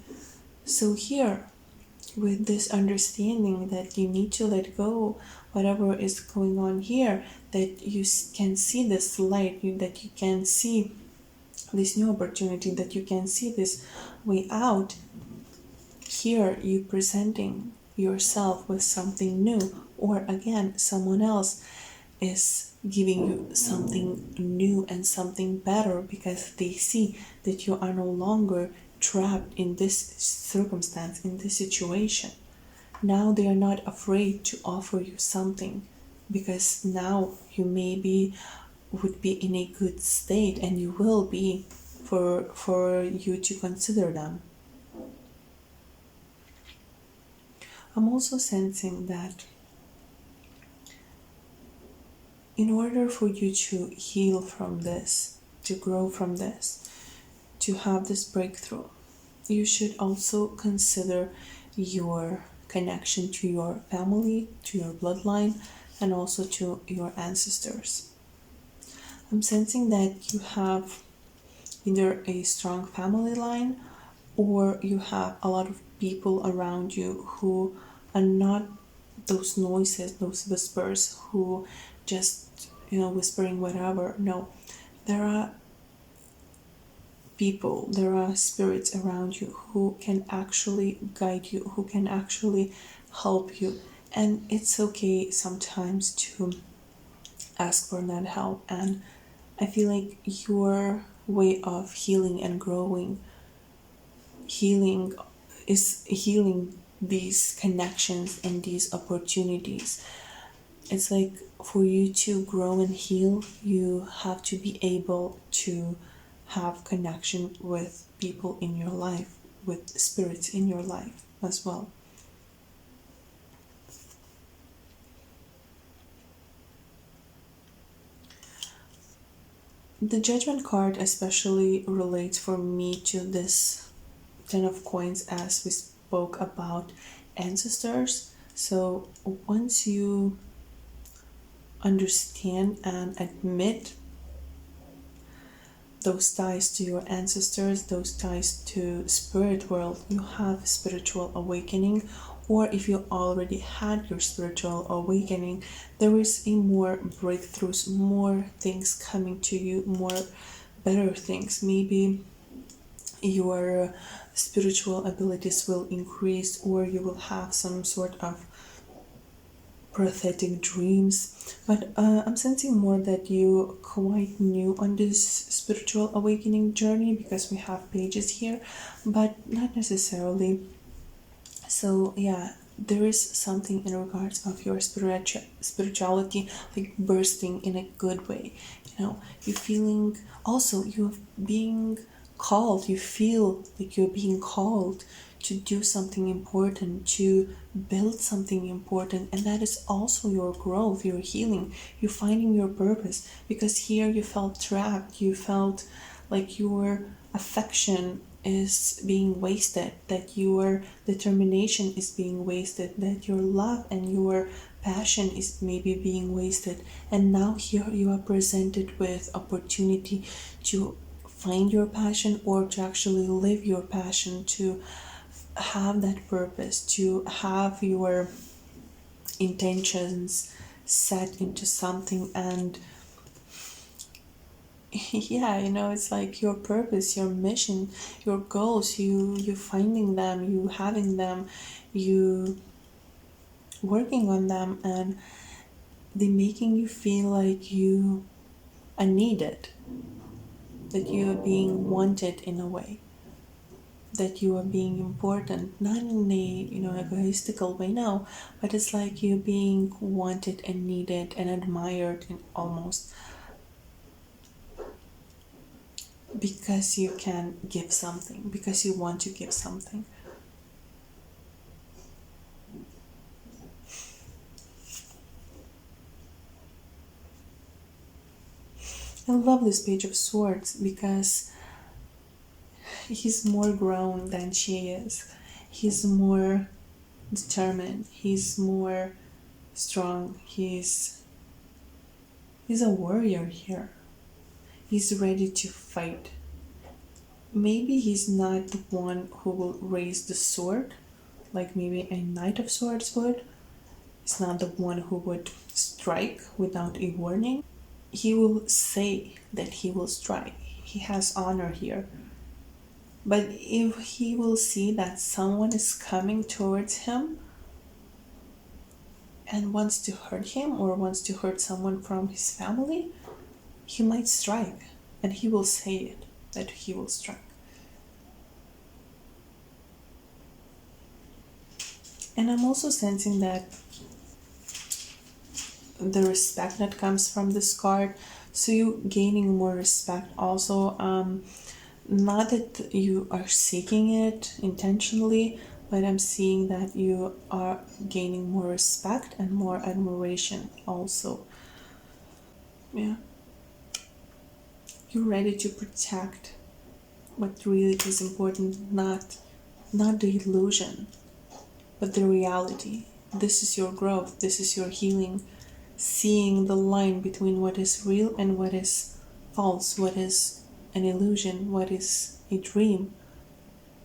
[SPEAKER 1] So here, with this understanding that you need to let go whatever is going on here, that you can see this light, that you can see this new opportunity, that you can see this way out. Here you presenting yourself with something new, or again someone else is giving you something new and something better, because they see that you are no longer trapped in this circumstance, in this situation. Now they are not afraid to offer you something, because now you maybe would be in a good state, and you will be, for you to consider them. I'm also sensing that in order for you to heal from this, to grow from this, to have this breakthrough, you should also consider your connection to your family, to your bloodline, and also to your ancestors. I'm sensing that you have either a strong family line, or you have a lot of people around you who are not those noises, those whispers, who just whispering whatever. No, there are people, there are spirits around you who can actually guide you, who can actually help you. And it's okay sometimes to ask for that help. And I feel like your way of healing and growing, healing these connections and these opportunities. It's like, for you to grow and heal, you have to be able to have connection with people in your life, with spirits in your life as well. The Judgment card especially relates for me to this Ten of Coins, as we spoke about ancestors. So once you understand and admit those ties to your ancestors, those ties to spirit world, you have spiritual awakening, or if you already had your spiritual awakening, there is a more breakthroughs, more things coming to you, more better things. Maybe your spiritual abilities will increase, or you will have some sort of prophetic dreams. But I'm sensing more that you quite new on this spiritual awakening journey, because we have pages here, but not necessarily. So yeah, there is something in regards of your spirituality like bursting in a good way. You know, you feeling also you being called. You feel like you're being called to do something important, to build something important, and that is also your growth, your healing. You're finding your purpose, because here you felt trapped. You felt like your affection is being wasted, that your determination is being wasted, that your love and your passion is maybe being wasted. And now here you are presented with opportunity to find your passion, or to actually live your passion, to have that purpose, to have your intentions set into something. And yeah, you know, it's like your purpose, your mission, your goals, you finding them, you having them, you working on them, and they making you feel like you are needed, that you are being wanted in a way, that you are being important, not in a, you know, egoistical way now, but it's like you're being wanted and needed and admired, and almost because you can give something, because you want to give something. I love this page of swords, because he's more grown than she is. He's more determined. He's more strong. He's a warrior here. He's ready to fight. Maybe he's not the one who will raise the sword, like maybe a knight of swords would. He's not the one who would strike without a warning. He will say that he will strike. He has honor here. But if he will see that someone is coming towards him and wants to hurt him, or wants to hurt someone from his family, he might strike, and he will say it, that he will strike. And I'm also sensing that the respect that comes from this card, so you gaining more respect also, not that you are seeking it intentionally, but I'm seeing that you are gaining more respect and more admiration also. Yeah, you're ready to protect what really is important, not the illusion, but the reality. This is your growth, this is your healing, seeing the line between what is real and what is false, what is an illusion, what is a dream,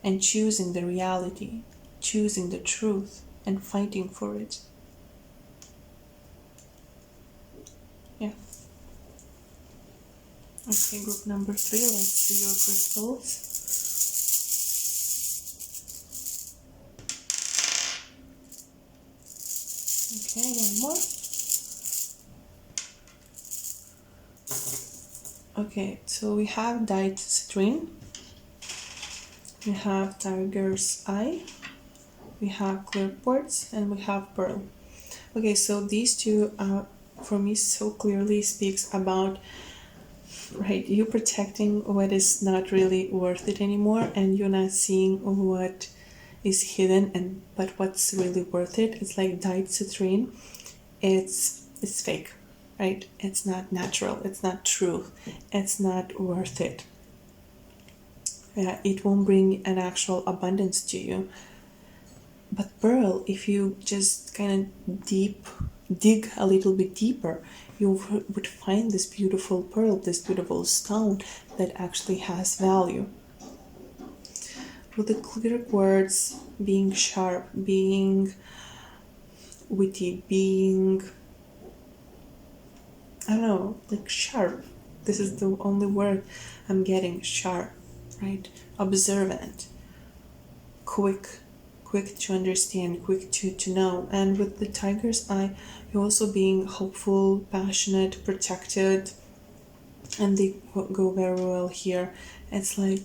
[SPEAKER 1] and choosing the reality, choosing the truth, and fighting for it. Yeah. Okay, group number 3, let's see your crystals. Okay, one more. Okay, so we have Diet Citrine, we have Tiger's Eye, we have Clear Quartz, and we have Pearl. Okay, so these two, for me, so clearly speaks about, right, you protecting what is not really worth it anymore, and you're not seeing what is hidden, and but what's really worth it. It's like Diet Citrine, it's fake, right? It's not natural, it's not true, it's not worth it. Yeah, it won't bring an actual abundance to you. But Pearl, if you just kind of dig a little bit deeper, you would find this beautiful pearl, this beautiful stone that actually has value. with the clear words, being sharp, being witty, being, I don't know, like sharp. This is the only word I'm getting, sharp, right? Observant, quick to understand, quick to know. And with the tiger's eye, you're also being hopeful, passionate, protected, and they go very well here. It's like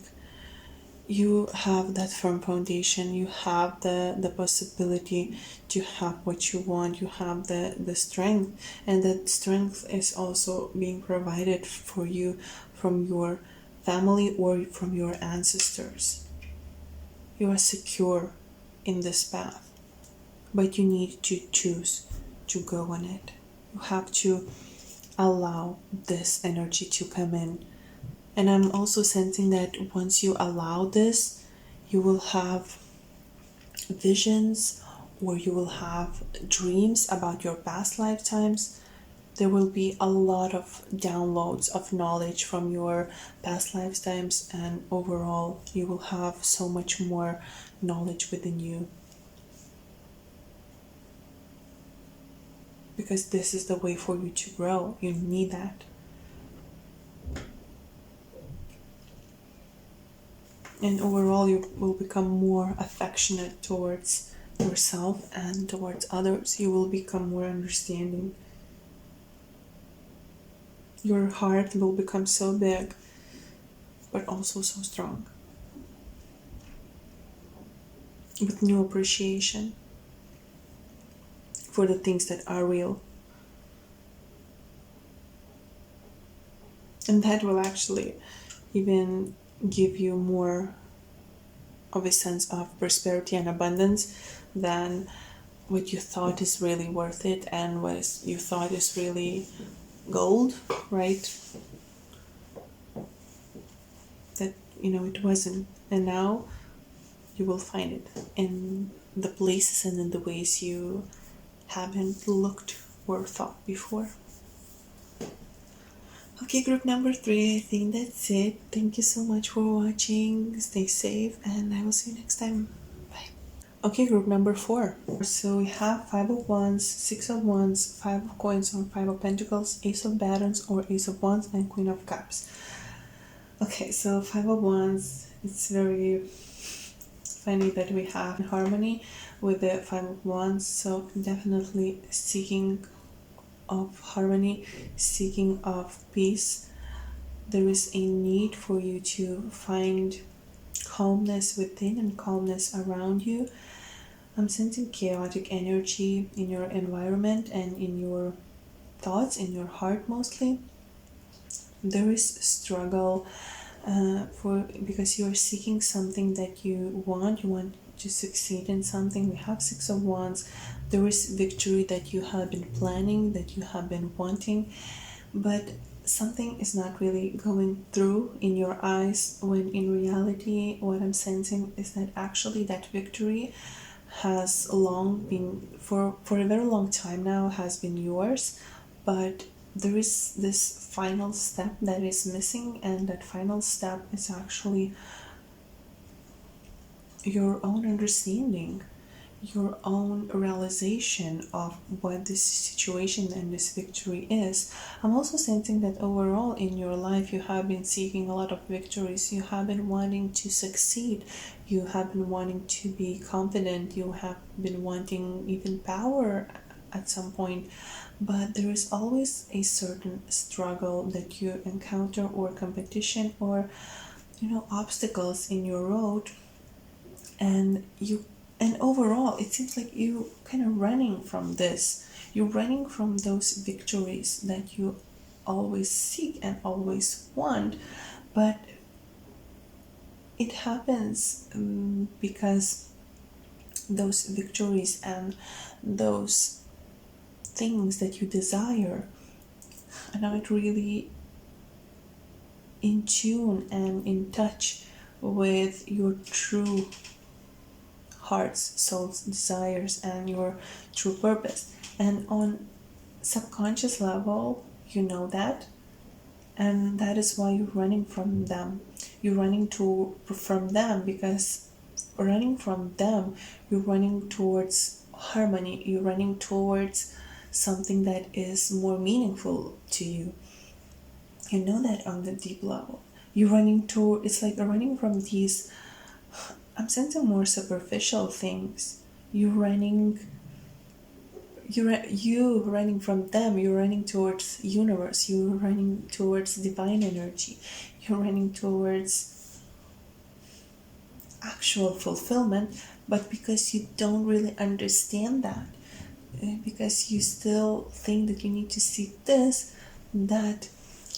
[SPEAKER 1] you have that firm foundation, you have the possibility to have what you want, you have the strength, and that strength is also being provided for you from your family or from your ancestors. You are secure in this path, but you need to choose to go on it. You have to allow this energy to come in. And I'm also sensing that once you allow this, you will have visions or you will have dreams about your past lifetimes. There will be a lot of downloads of knowledge from your past lifetimes, and overall, you will have so much more knowledge within you. Because this is the way for you to grow. You need that. And overall, you will become more affectionate towards yourself and towards others. You will become more understanding. Your heart will become so big, but also so strong. With new appreciation for the things that are real. And that will actually even give you more of a sense of prosperity and abundance than what you thought is really worth it and what you thought is really gold, right? That, it wasn't. And now you will find it in the places and in the ways you haven't looked or thought before. Okay, group number 3, I think that's it. Thank you so much for watching. Stay safe, and I will see you next time. Bye. Okay, group number 4. So we have 5 of Wands, 6 of Wands, 5 of Coins or 5 of Pentacles, Ace of Batons or Ace of Wands, and Queen of Cups. Okay, so 5 of Wands, it's very funny that we have harmony with the 5 of Wands, so definitely seeking of harmony, seeking of peace. There is a need for you to find calmness within and calmness around you. I'm sensing chaotic energy in your environment and in your thoughts, in your heart mostly. There is struggle because you are seeking something that you want to succeed in something. We have 6 of Wands. There is victory that you have been planning, that you have been wanting, but something is not really going through in your eyes, when in reality what I'm sensing is that actually that victory has long been, for a very long time now, has been yours, but there is this final step that is missing, and that final step is actually your own understanding, your own realization of what this situation and this victory is. I'm also sensing that overall in your life you have been seeking a lot of victories. You have been wanting to succeed. You have been wanting to be confident. You have been wanting even power at some point. But there is always a certain struggle that you encounter, or competition, or obstacles in your road, and overall it seems like you kind of running from this. You're running from those victories that you always seek and always want, but it happens because those victories and those things that you desire are not really in tune and in touch with your true heart's, soul's desires and your true purpose. And on subconscious level, you know that, and that is why you're running from them. You're running from them because running from them, you're running towards harmony, you're running towards something that is more meaningful to you. You know that on the deep level. You're running toward, it's like running from these, I'm sensing more superficial things. You're running, you running from them, you're running towards universe, you're running towards divine energy, you're running towards actual fulfillment, but because you don't really understand that, because you still think that you need to seek this, that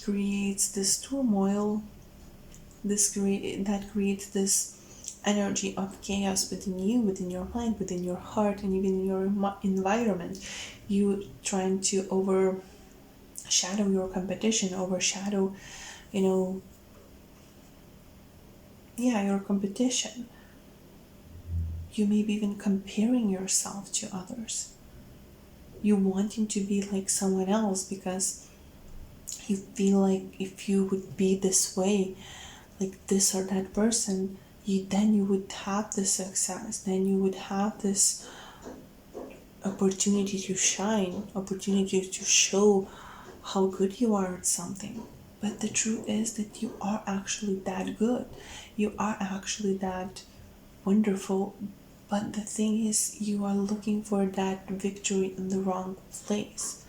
[SPEAKER 1] creates this turmoil, that creates this energy of chaos within you, within your mind, within your heart, and even in your environment. You trying to overshadow your competition, overshadow, your competition. You may be even comparing yourself to others. You wanting to be like someone else because you feel like if you would be this way, like this or that person, then you would have the success, then you would have this opportunity to shine, opportunity to show how good you are at something. But the truth is that you are actually that good, you are actually that wonderful. But the thing is, you are looking for that victory in the wrong place.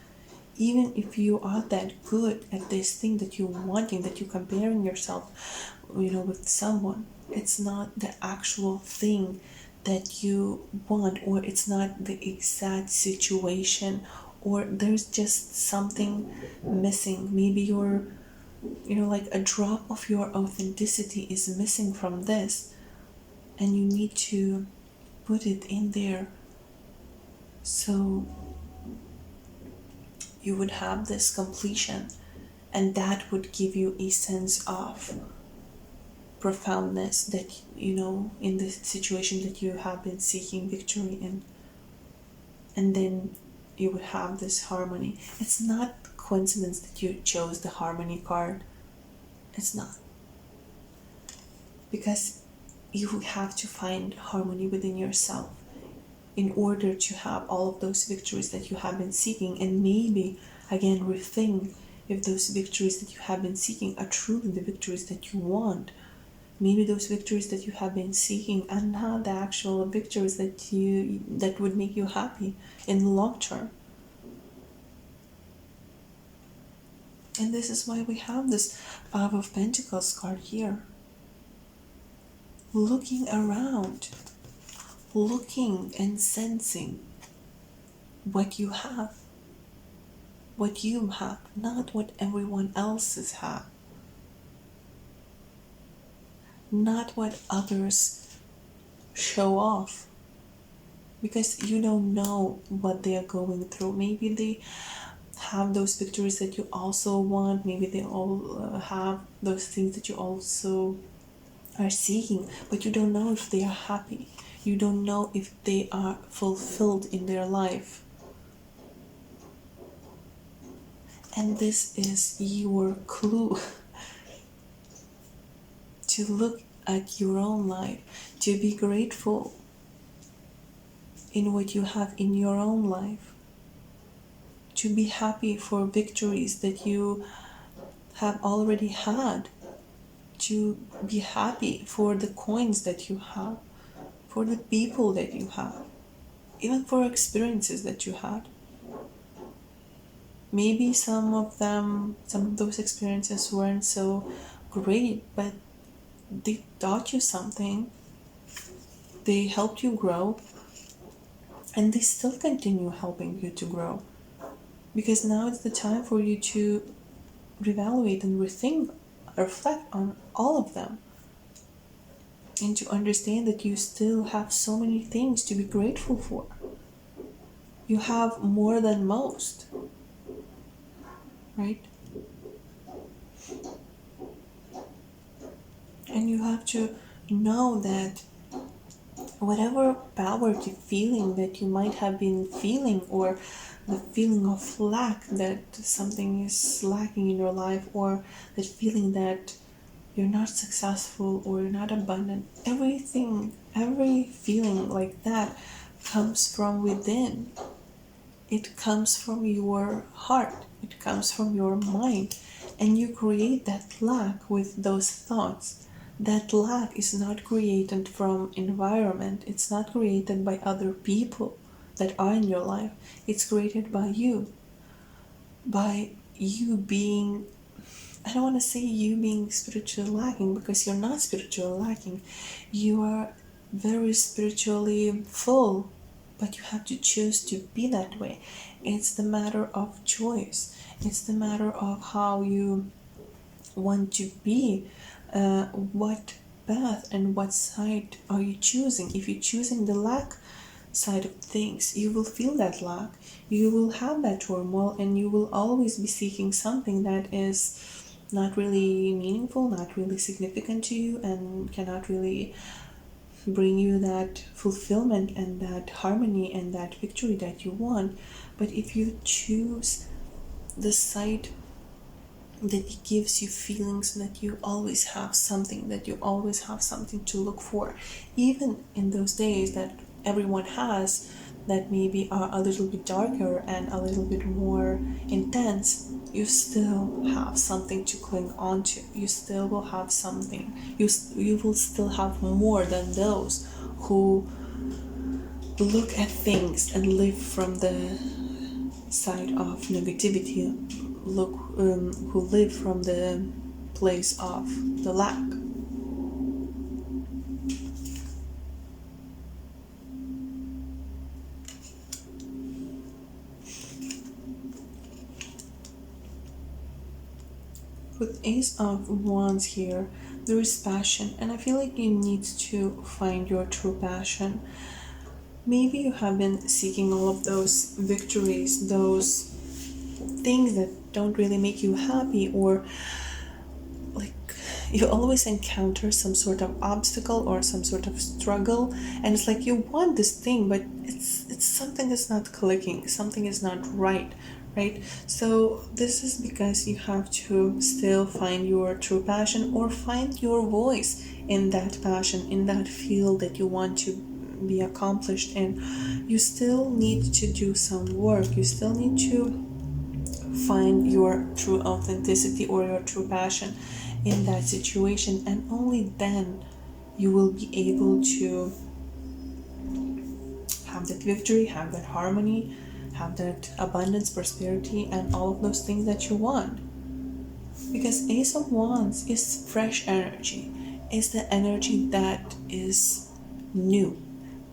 [SPEAKER 1] Even if you are that good at this thing that you're wanting, that you're comparing yourself, with someone, it's not the actual thing that you want, or it's not the exact situation, or there's just something missing. Maybe you're, like a drop of your authenticity is missing from this, and you need to put it in there so you would have this completion, and that would give you a sense of profoundness that, in the situation that you have been seeking victory in. And then you would have this harmony. It's not coincidence that you chose the harmony card. It's not. Because you have to find harmony within yourself in order to have all of those victories that you have been seeking, and maybe again rethink if those victories that you have been seeking are truly the victories that you want. Maybe those victories that you have been seeking are not the actual victories that would make you happy in the long term. And this is why we have this Five of Pentacles card here. Looking around, looking and sensing what you have, not what everyone else's have, not what others show off, because you don't know what they are going through. Maybe they have those victories that you also want, maybe they all have those things that you also are seeking, but you don't know if they are happy, you don't know if they are fulfilled in their life. And this is your clue to look at your own life, to be grateful in what you have in your own life, to be happy for victories that you have already had, to be happy for the coins that you have, for the people that you have, even for experiences that you had. Maybe some of those experiences weren't so great, but they taught you something, they helped you grow, and they still continue helping you to grow. Because now it's the time for you to reevaluate and rethink, reflect on all of them, and to understand that you still have so many things to be grateful for. You have more than most, right? And you have to know that whatever poverty feeling that you might have been feeling, or the feeling of lack, that something is lacking in your life, or that feeling that you're not successful or you're not abundant, every feeling like that comes from within. It comes from your heart, it comes from your mind, and you create that lack with those thoughts. That lack is not created from environment, it's not created by other people that are in your life. It's created by you being, I don't want to say you being spiritually lacking, because you're not spiritually lacking. You are very spiritually full, but you have to choose to be that way. It's the matter of choice. It's the matter of how you want to be. What path and what side are you choosing? If you're choosing the lack side of things, you will feel that lack, you will have that turmoil, and you will always be seeking something that is not really meaningful, not really significant to you, and cannot really bring you that fulfillment and that harmony and that victory that you want. But if you choose the side that gives you feelings, that you always have something, that you always have something to look for, even in those days that everyone has, that maybe are a little bit darker and a little bit more intense, you still have something to cling on to. You still will have something. You will still have more than those who look at things and live from the side of negativity, who live from the place of the lack. With Ace of Wands here, there is passion, and I feel like you need to find your true passion. Maybe you have been seeking all of those victories, those things that don't really make you happy, or like you always encounter some sort of obstacle or some sort of struggle, and it's like you want this thing, but it's something is not clicking, something is not right. So this is because you have to still find your true passion, or find your voice in that passion, in that field that you want to be accomplished in. You still need to do some work. You still need to find your true authenticity or your true passion in that situation, and only then you will be able to have that victory, have that harmony, have that abundance, prosperity, and all of those things that you want. Because Ace of Wands is fresh energy, is the energy that is new,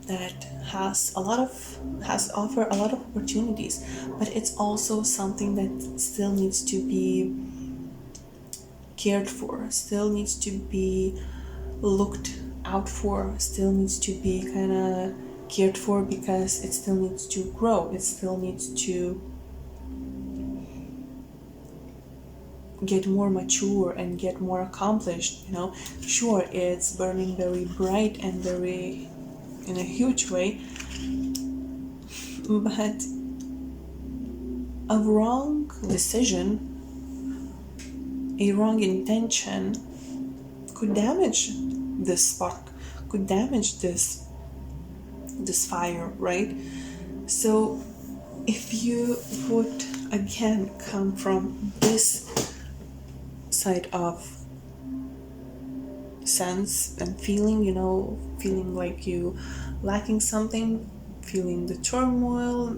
[SPEAKER 1] that has offer a lot of opportunities, but it's also something that still needs to be cared for, still needs to be looked out for, still needs to be kind of cared for, because it still needs to grow, it still needs to get more mature and get more accomplished. Sure, it's burning very bright and very in a huge way, but a wrong decision, a wrong intention could damage this spark, could damage this fire, right? So if you would again come from this side of sense and feeling, feeling like you lacking something, feeling the turmoil,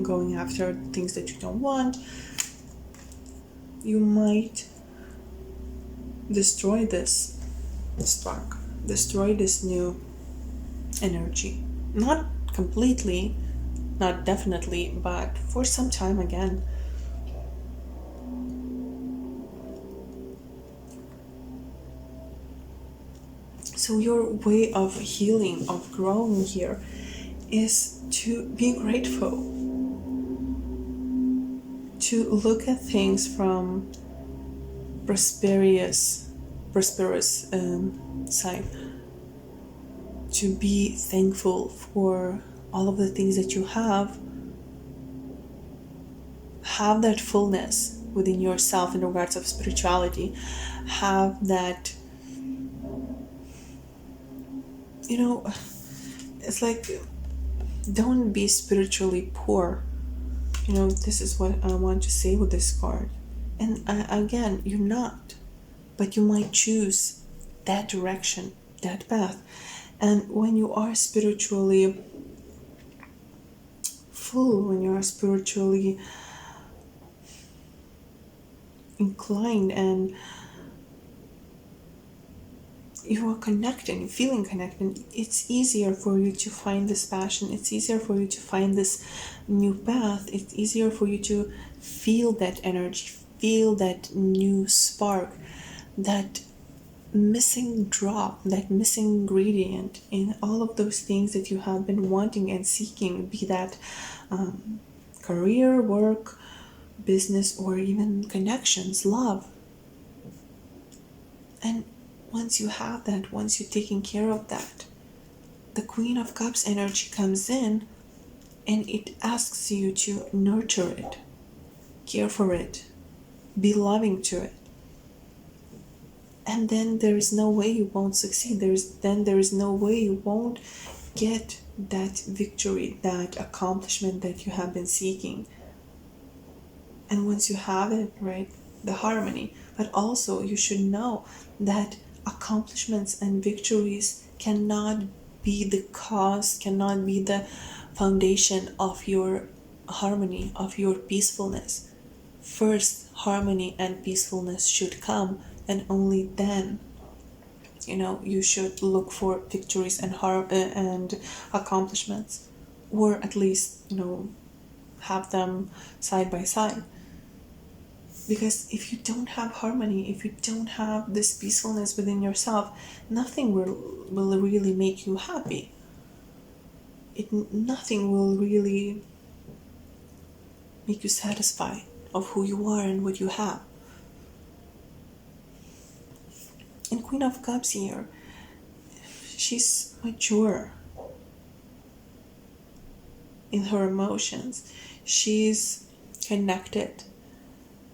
[SPEAKER 1] going after things that you don't want, you might destroy this spark, destroy this new energy. Not completely, not definitely, but for some time again. So your way of healing, of growing here, is to be grateful, to look at things from prosperous side, to be thankful for all of the things that you have that fullness within yourself in regards of spirituality, have that it's like, don't be spiritually poor. This is what I want to say with this card. And again, you're not, but you might choose that direction, that path. And when you are spiritually full, when you are spiritually inclined, and you are connected, feeling connected, it's easier for you to find this passion. It's easier for you to find this new path. It's easier for you to feel that energy, feel that new spark, that missing drop, that missing ingredient in all of those things that you have been wanting and seeking, be that career, work, business, or even connections, love. And once you have that, once you're taking care of that, the Queen of Cups energy comes in and it asks you to nurture it, care for it, be loving to it. And then there is no way you won't succeed. There is no way you won't get that victory, that accomplishment that you have been seeking. And once you have it, right, the harmony. But also you should know that accomplishments and victories cannot be the cause, cannot be the foundation of your harmony, of your peacefulness. First, harmony and peacefulness should come, and only then, you should look for victories and accomplishments, or at least, have them side by side. Because if you don't have harmony, if you don't have this peacefulness within yourself, nothing will really make you happy. Nothing will really make you satisfied of who you are and what you have. And Queen of Cups here, she's mature in her emotions. She's connected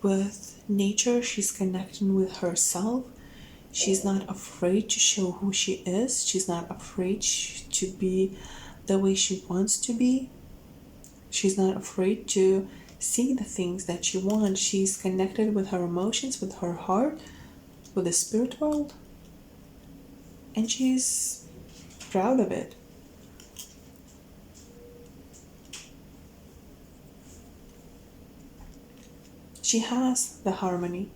[SPEAKER 1] with nature. She's connecting with herself. She's not afraid to show who she is. She's not afraid to be the way she wants to be. She's not afraid to see the things that she wants. She's connected with her emotions, with her heart, with the spirit world. And she's proud of it. She has the harmony.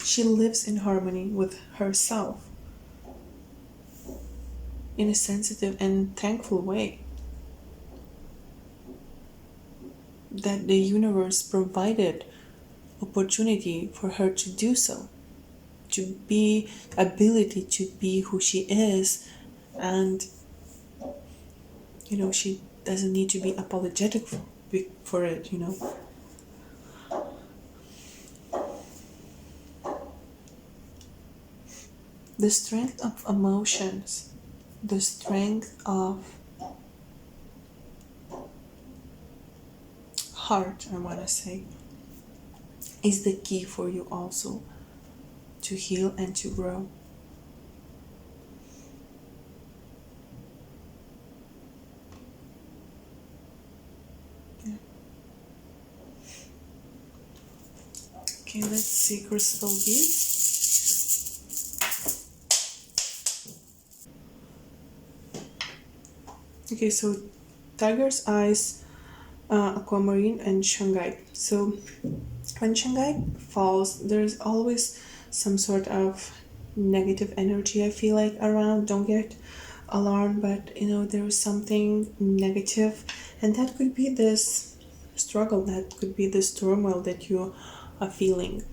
[SPEAKER 1] She lives in harmony with herself in a sensitive and thankful way that the universe provided opportunity for her to do so, to be ability to be who she is. And she doesn't need to be apologetic for it. The strength of emotions, the strength of heart, I want to say, is the key for you also to heal and to grow. Okay, let's see crystal beads. Okay, so tiger's eyes, aquamarine, and Shanghai. So when Shanghai falls, there's always some sort of negative energy, I feel like, around. Don't get alarmed, but there is something negative, and that could be this struggle, that could be this turmoil that you are feeling.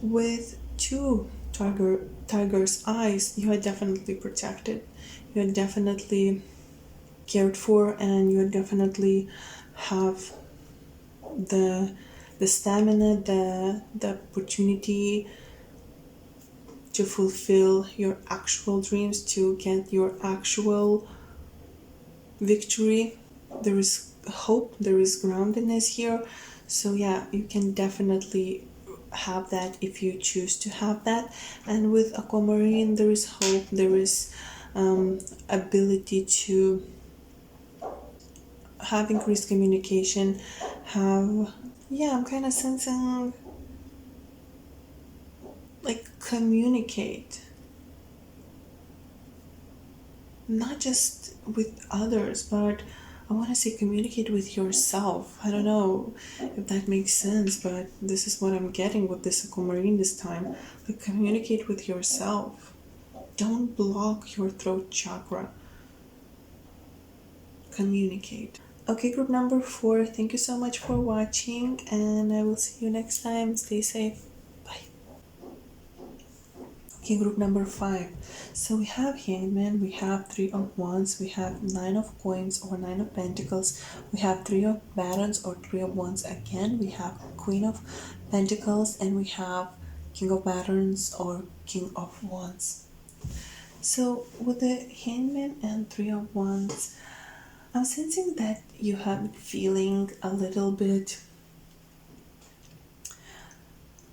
[SPEAKER 1] With two tiger's eyes, you are definitely protected, you're definitely cared for, and you definitely have the stamina, the opportunity to fulfill your actual dreams, to get your actual victory. There is hope, there is groundedness here. So yeah, you can definitely have that if you choose to have that. And with aquamarine, there is hope, there is ability to have increased communication, have, yeah, I'm kind of sensing like communicate, not just with others, but I want to say communicate with yourself. I don't know if that makes sense, but this is what I'm getting with this aquamarine this time. Like, communicate with yourself. Don't block your throat chakra. Communicate. Okay, group number 4, thank you so much for watching, and I will see you next time. Stay safe. Bye. Okay, group number 5. So we have Hangman, we have 3 of Wands, we have 9 of Coins or 9 of Pentacles, we have 3 of Batons or 3 of Wands again, we have Queen of Pentacles, and we have King of Batons or King of Wands. So with the Hangman and 3 of Wands, I'm sensing that you have been feeling a little bit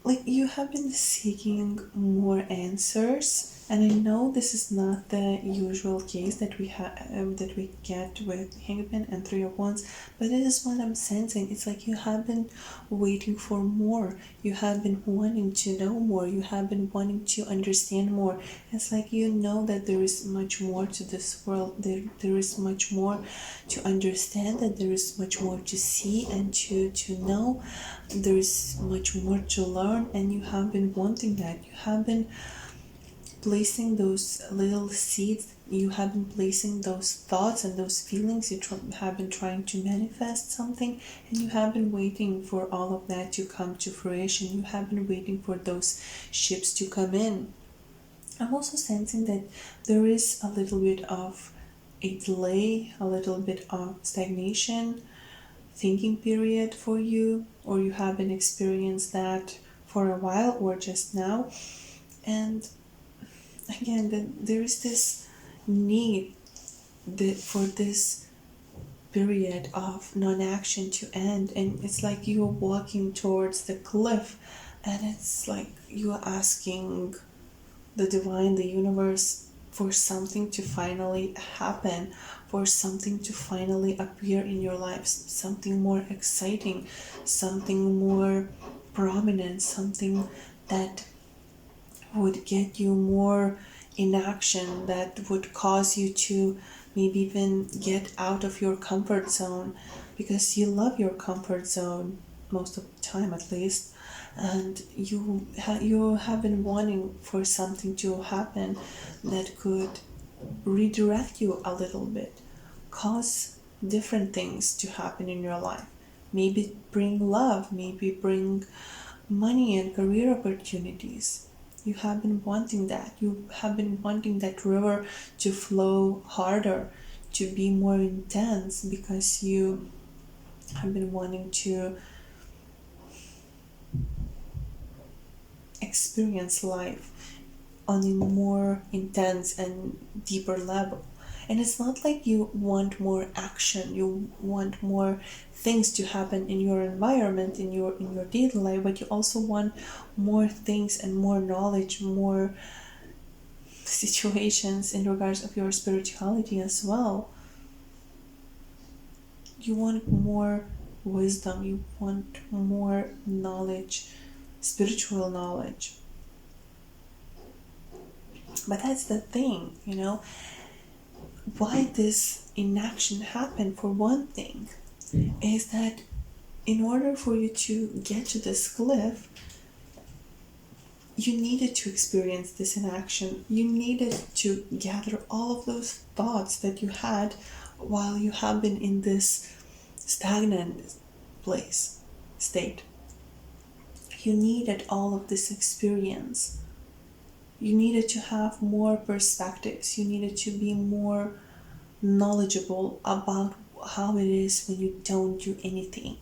[SPEAKER 1] like you have been seeking more answers, and I know this is not the usual case that we have that we get with Hangman and 3 of Wands, but it is what I'm sensing. It's like you have been waiting for more, you have been wanting to know more, you have been wanting to understand more. It's like you know that there is much more to this world, there is much more to understand, that there is much more to see and to know, there is much more to learn, and you have been wanting that. You have been placing those little seeds, you have been placing those thoughts and those feelings, you have been trying to manifest something, and you have been waiting for all of that to come to fruition. You have been waiting for those ships to come in. I'm also sensing that there is a little bit of a delay, a little bit of stagnation, thinking period for you, or you haven't experienced that for a while or just now. And again, there is this need for this period of non-action to end, and it's like you're walking towards the cliff, and it's like you're asking the divine, the universe, for something to finally happen, for something to finally appear in your life, something more exciting, something more prominent, something that would get you more in action, that would cause you to maybe even get out of your comfort zone, because you love your comfort zone most of the time, at least, and you have been wanting for something to happen that could redirect you a little bit, cause different things to happen in your life, maybe bring love, maybe bring money and career opportunities. You have been wanting that. You have been wanting that river to flow harder, to be more intense, because you have been wanting to experience life on a more intense and deeper level. And it's not like you want more action, you want more things to happen in your environment, in your daily life, but you also want more things and more knowledge, more situations in regards of your spirituality as well. You want more wisdom, you want more knowledge, spiritual knowledge. But that's the thing, why this inaction happened, for one thing, is that in order for you to get to this cliff, you needed to experience this inaction. You needed to gather all of those thoughts that you had while you have been in this stagnant state. You needed all of this experience. You needed to have more perspectives. You needed to be more knowledgeable about how it is when you don't do anything,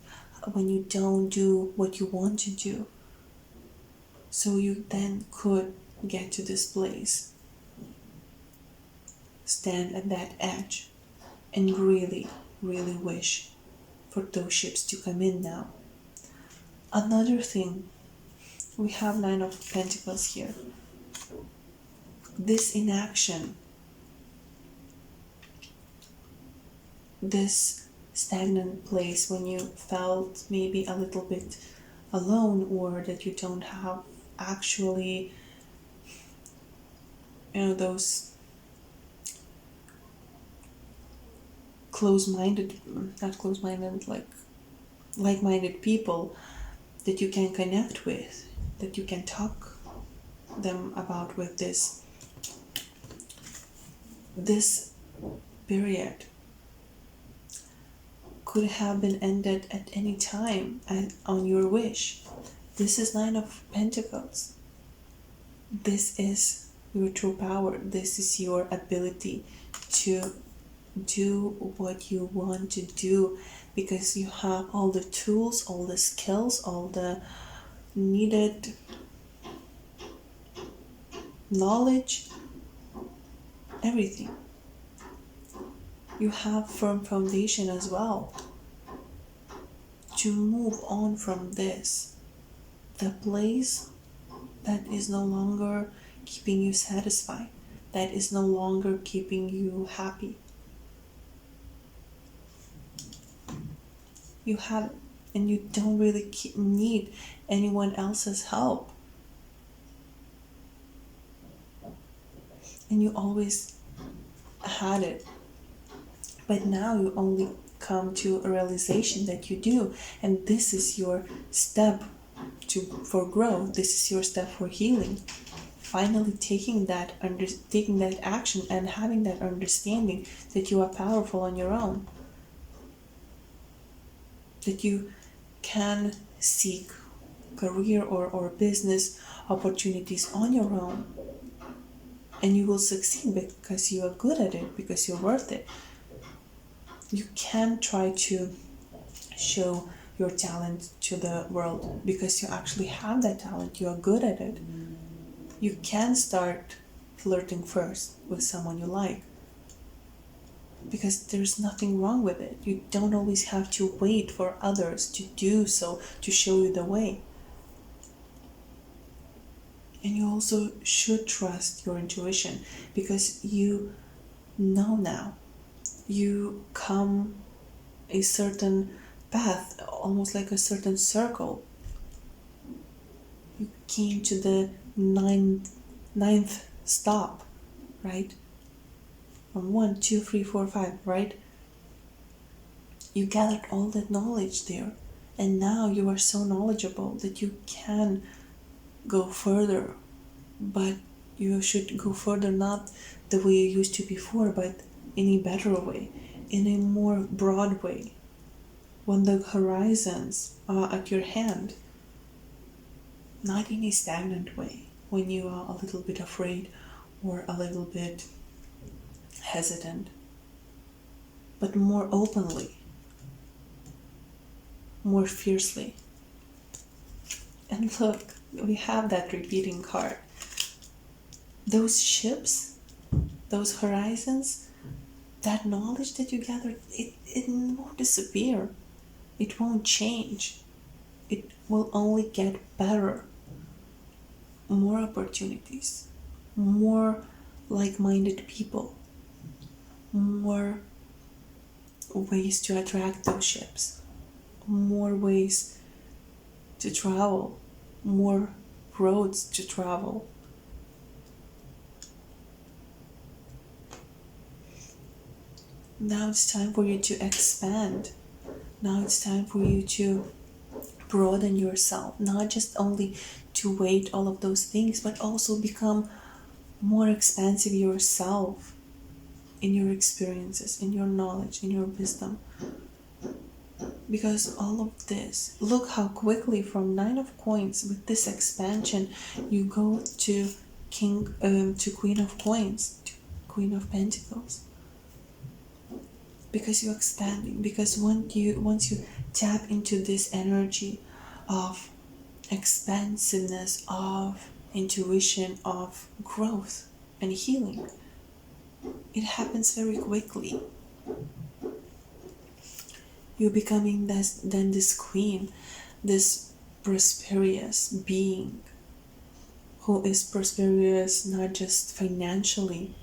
[SPEAKER 1] when you don't do what you want to do. So you then could get to this place, stand at that edge, and really, really wish for those ships to come in now. Another thing We have Nine of Pentacles here. This inaction, this stagnant place when you felt maybe a little bit alone, or that you don't have actually, those like-minded people that you can connect with, that you can talk them about with this period could have been ended at any time and on your wish. This is Nine of Pentacles. This is your true power. This is your ability to do what you want to do, because you have all the tools, all the skills, all the needed knowledge, everything. You have firm foundation as well to move on from this, the place that is no longer keeping you satisfied, that is no longer keeping you happy. You have it, and you don't really need anyone else's help. And you always had it. But now you only come to a realization that you do, and this is your step for growth. This is your step for healing. Finally taking that action and having that understanding that you are powerful on your own, that you can seek career or business opportunities on your own, and you will succeed because you are good at it, because you're worth it. You can try to show your talent to the world because you actually have that talent, you are good at it. You can start flirting first with someone you like, because there's nothing wrong with it. You don't always have to wait for others to do so, to show you the way. And you also should trust your intuition, because you know now. You come a certain path, almost like a certain circle. You came to the ninth stop, right? From 1, 2, 3, 4, 5, right? You gathered all that knowledge there, and now you are so knowledgeable that you can go further. But you should go further not the way you used to before, but in a better way, in a more broad way, when the horizons are at your hand, not in a stagnant way, when you are a little bit afraid or a little bit hesitant, but more openly, more fiercely. And look, we have that repeating card. Those ships, those horizons, that knowledge that you gathered, it won't disappear. It won't change. It will only get better. More opportunities, more like-minded people, more ways to attract those ships, more ways to travel, more roads to travel. Now it's time for you to expand. Now it's time for you to broaden yourself, not just only to wait all of those things, but also become more expansive yourself in your experiences, in your knowledge, in your wisdom. Because all of this, look how quickly from 9 of Coins, with this expansion, you go to Queen of Coins, to Queen of Pentacles. Because you're expanding, because once you tap into this energy of expansiveness, of intuition, of growth and healing, it happens very quickly. You're becoming this queen, this prosperous being, who is prosperous not just financially,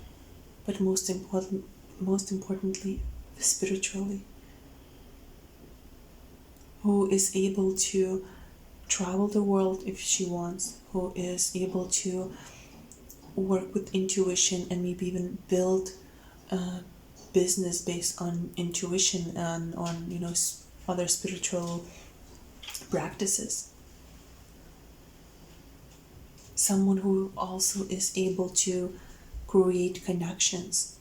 [SPEAKER 1] but most importantly, spiritually, who is able to travel the world if she wants, who is able to work with intuition and maybe even build a business based on intuition and on other spiritual practices. Someone who also is able to create connections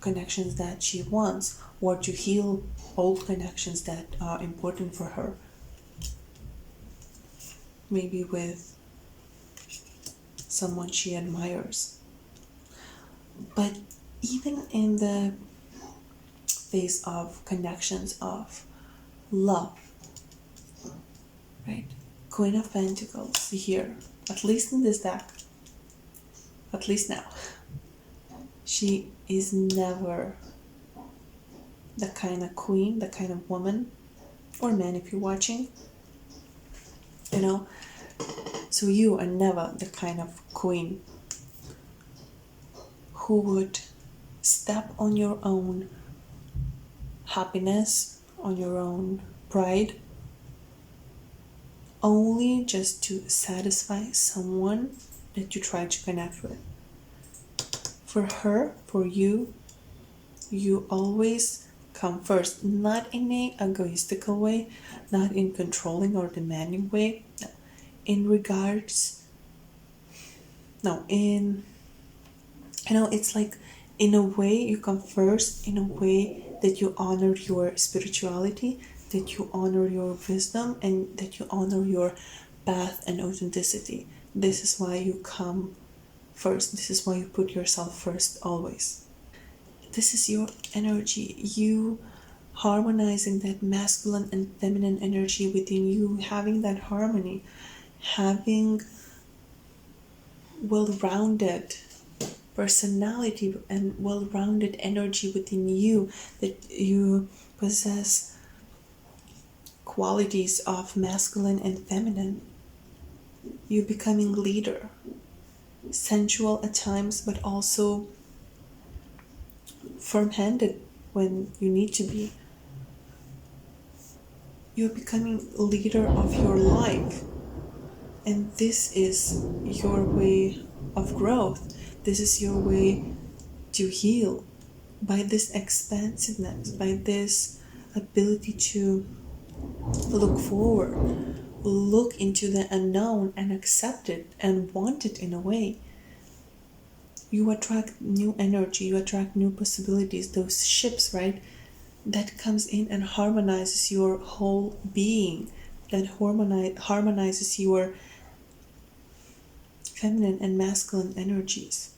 [SPEAKER 1] that she wants, or to heal old connections that are important for her, maybe with someone she admires. But even in the face of connections of love, right? Queen of Pentacles here, at least in this deck, at least now, she is never the kind of queen, the kind of woman, or man if you're watching, so you are never the kind of queen who would step on your own happiness, on your own pride, only just to satisfy someone that you try to connect with. For her, for you, you always come first, not in an egoistical way, not in controlling or demanding way, no. It's like in a way you come first, in a way that you honor your spirituality, that you honor your wisdom, and that you honor your path and authenticity. This is why you come first. This is why you put yourself first always. This is your energy, you harmonizing that masculine and feminine energy within you, having that harmony, having well-rounded personality and well-rounded energy within you, that you possess qualities of masculine and feminine. You becoming leader, sensual at times, but also firm-handed when you need to be. You're becoming leader of your life, and this is your way of growth. This is your way to heal, by this expansiveness, by this ability to look forward, look into the unknown and accept it and want it in a way. You attract new energy, you attract new possibilities, those ships, right? That comes in and harmonizes your whole being, that harmonizes your feminine and masculine energies,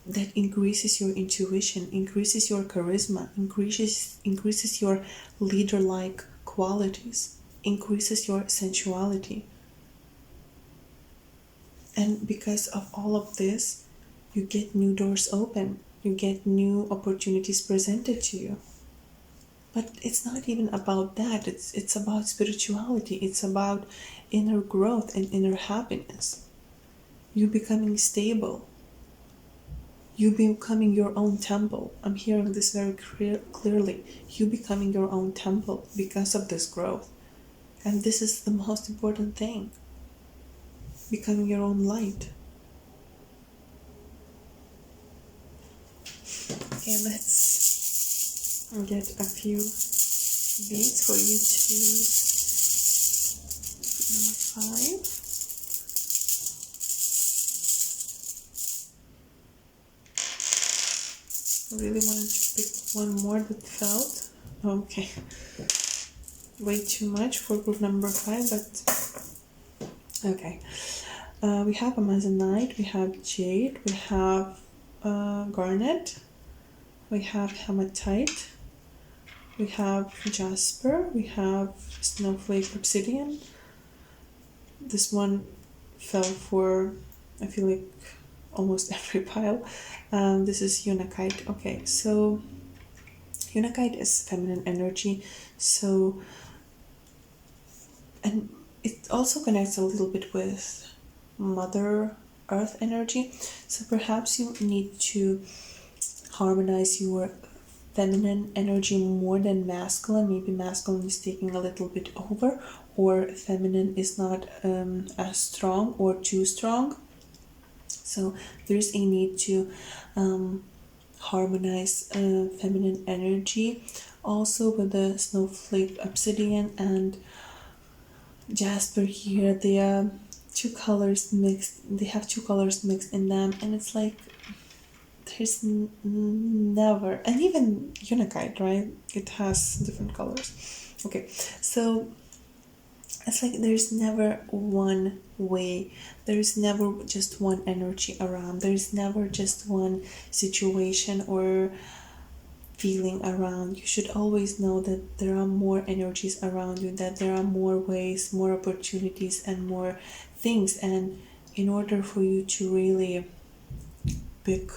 [SPEAKER 1] that increases your intuition, increases your charisma, increases your leader-like qualities, increases your sensuality. And because of all of this, you get new doors open, you get new opportunities presented to you. But it's not even about that. It's about spirituality. It's about inner growth and inner happiness. You becoming stable. You becoming your own temple. I'm hearing this very clearly. You becoming your own temple because of this growth. And this is the most important thing. Becoming your own light. Okay, let's get a few beads for you to number 5. I really wanted to pick one more that felt okay. Way too much for group number 5, but okay. We have amazonite, we have jade, we have garnet, we have hematite, we have jasper, we have snowflake obsidian. This one fell for, I feel like, almost every pile. This is unakite. Okay, so unakite is feminine energy, so And it also connects a little bit with Mother Earth energy. So perhaps you need to harmonize your feminine energy more than masculine. Maybe masculine is taking a little bit over, or feminine is not as strong or too strong. So there's a need to harmonize feminine energy. Also with the snowflake obsidian and jasper here, they are two colors mixed. They have two colors mixed in them, and it's like there's never, and even unakite, right? It has different colors. Okay, so it's like there's never one way, there's never just one energy around, there's never just one situation or feeling around. You should always know that there are more energies around you, that there are more ways, more opportunities, and more things. And in order for you to really pick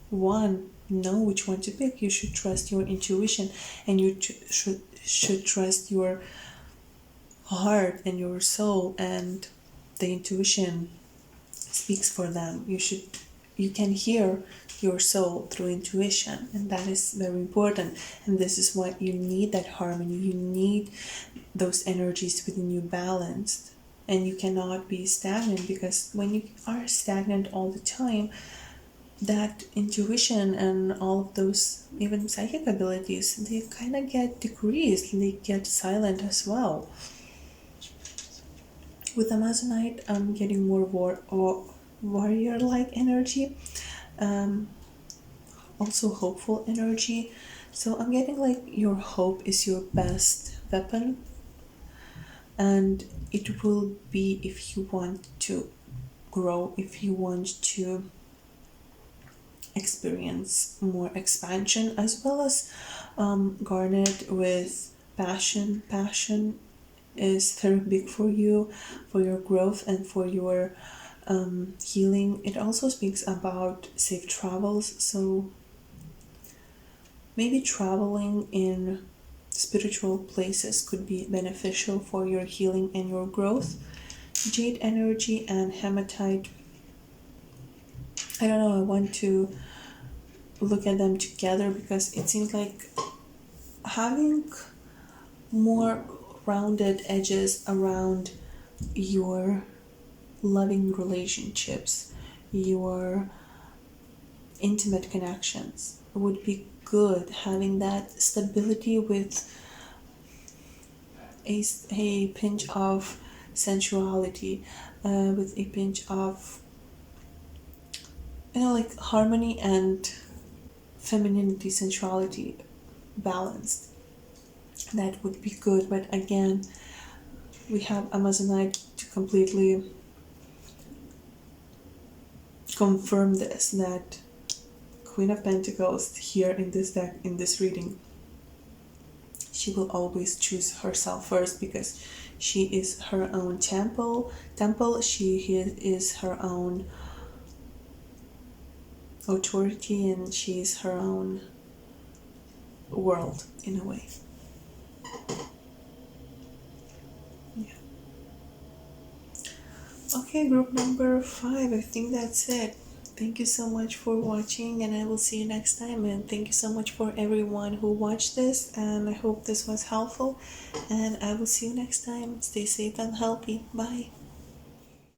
[SPEAKER 1] one, know which one to pick, you should trust your intuition, and you should trust your heart and your soul, and the intuition speaks for them. You can hear your soul through intuition, and that is very important. And this is what you need, that harmony. You need those energies within you balanced, and you cannot be stagnant, because when you are stagnant all the time, that intuition and all of those even psychic abilities, they kind of get decreased, they get silent as well. With Amazonite, I'm getting more warrior-like energy, also hopeful energy. So I'm getting like your hope is your best weapon, and it will be if you want to grow, if you want to experience more expansion, as well as garnet with passion. Passion is very big for you, for your growth and for your healing. It also speaks about safe travels, so maybe traveling in spiritual places could be beneficial for your healing and your growth. Jade energy and hematite, I don't know, I want to look at them together because it seems like having more rounded edges around your loving relationships, your intimate connections would be good. Having that stability with a pinch of sensuality, with a pinch of, like harmony and femininity, sensuality balanced. That would be good. But again, we have Amazonite to completely confirm this, that Queen of Pentacles here in this deck, in this reading, she will always choose herself first, because she is her own temple. She is her own authority, and she is her own world in a way. Yeah. Okay, group number 5, I think that's it. Thank you so much for watching, and I will see you next time. And thank you so much for everyone who watched this, and I hope this was helpful, and I will see you next time. Stay safe and healthy. Bye.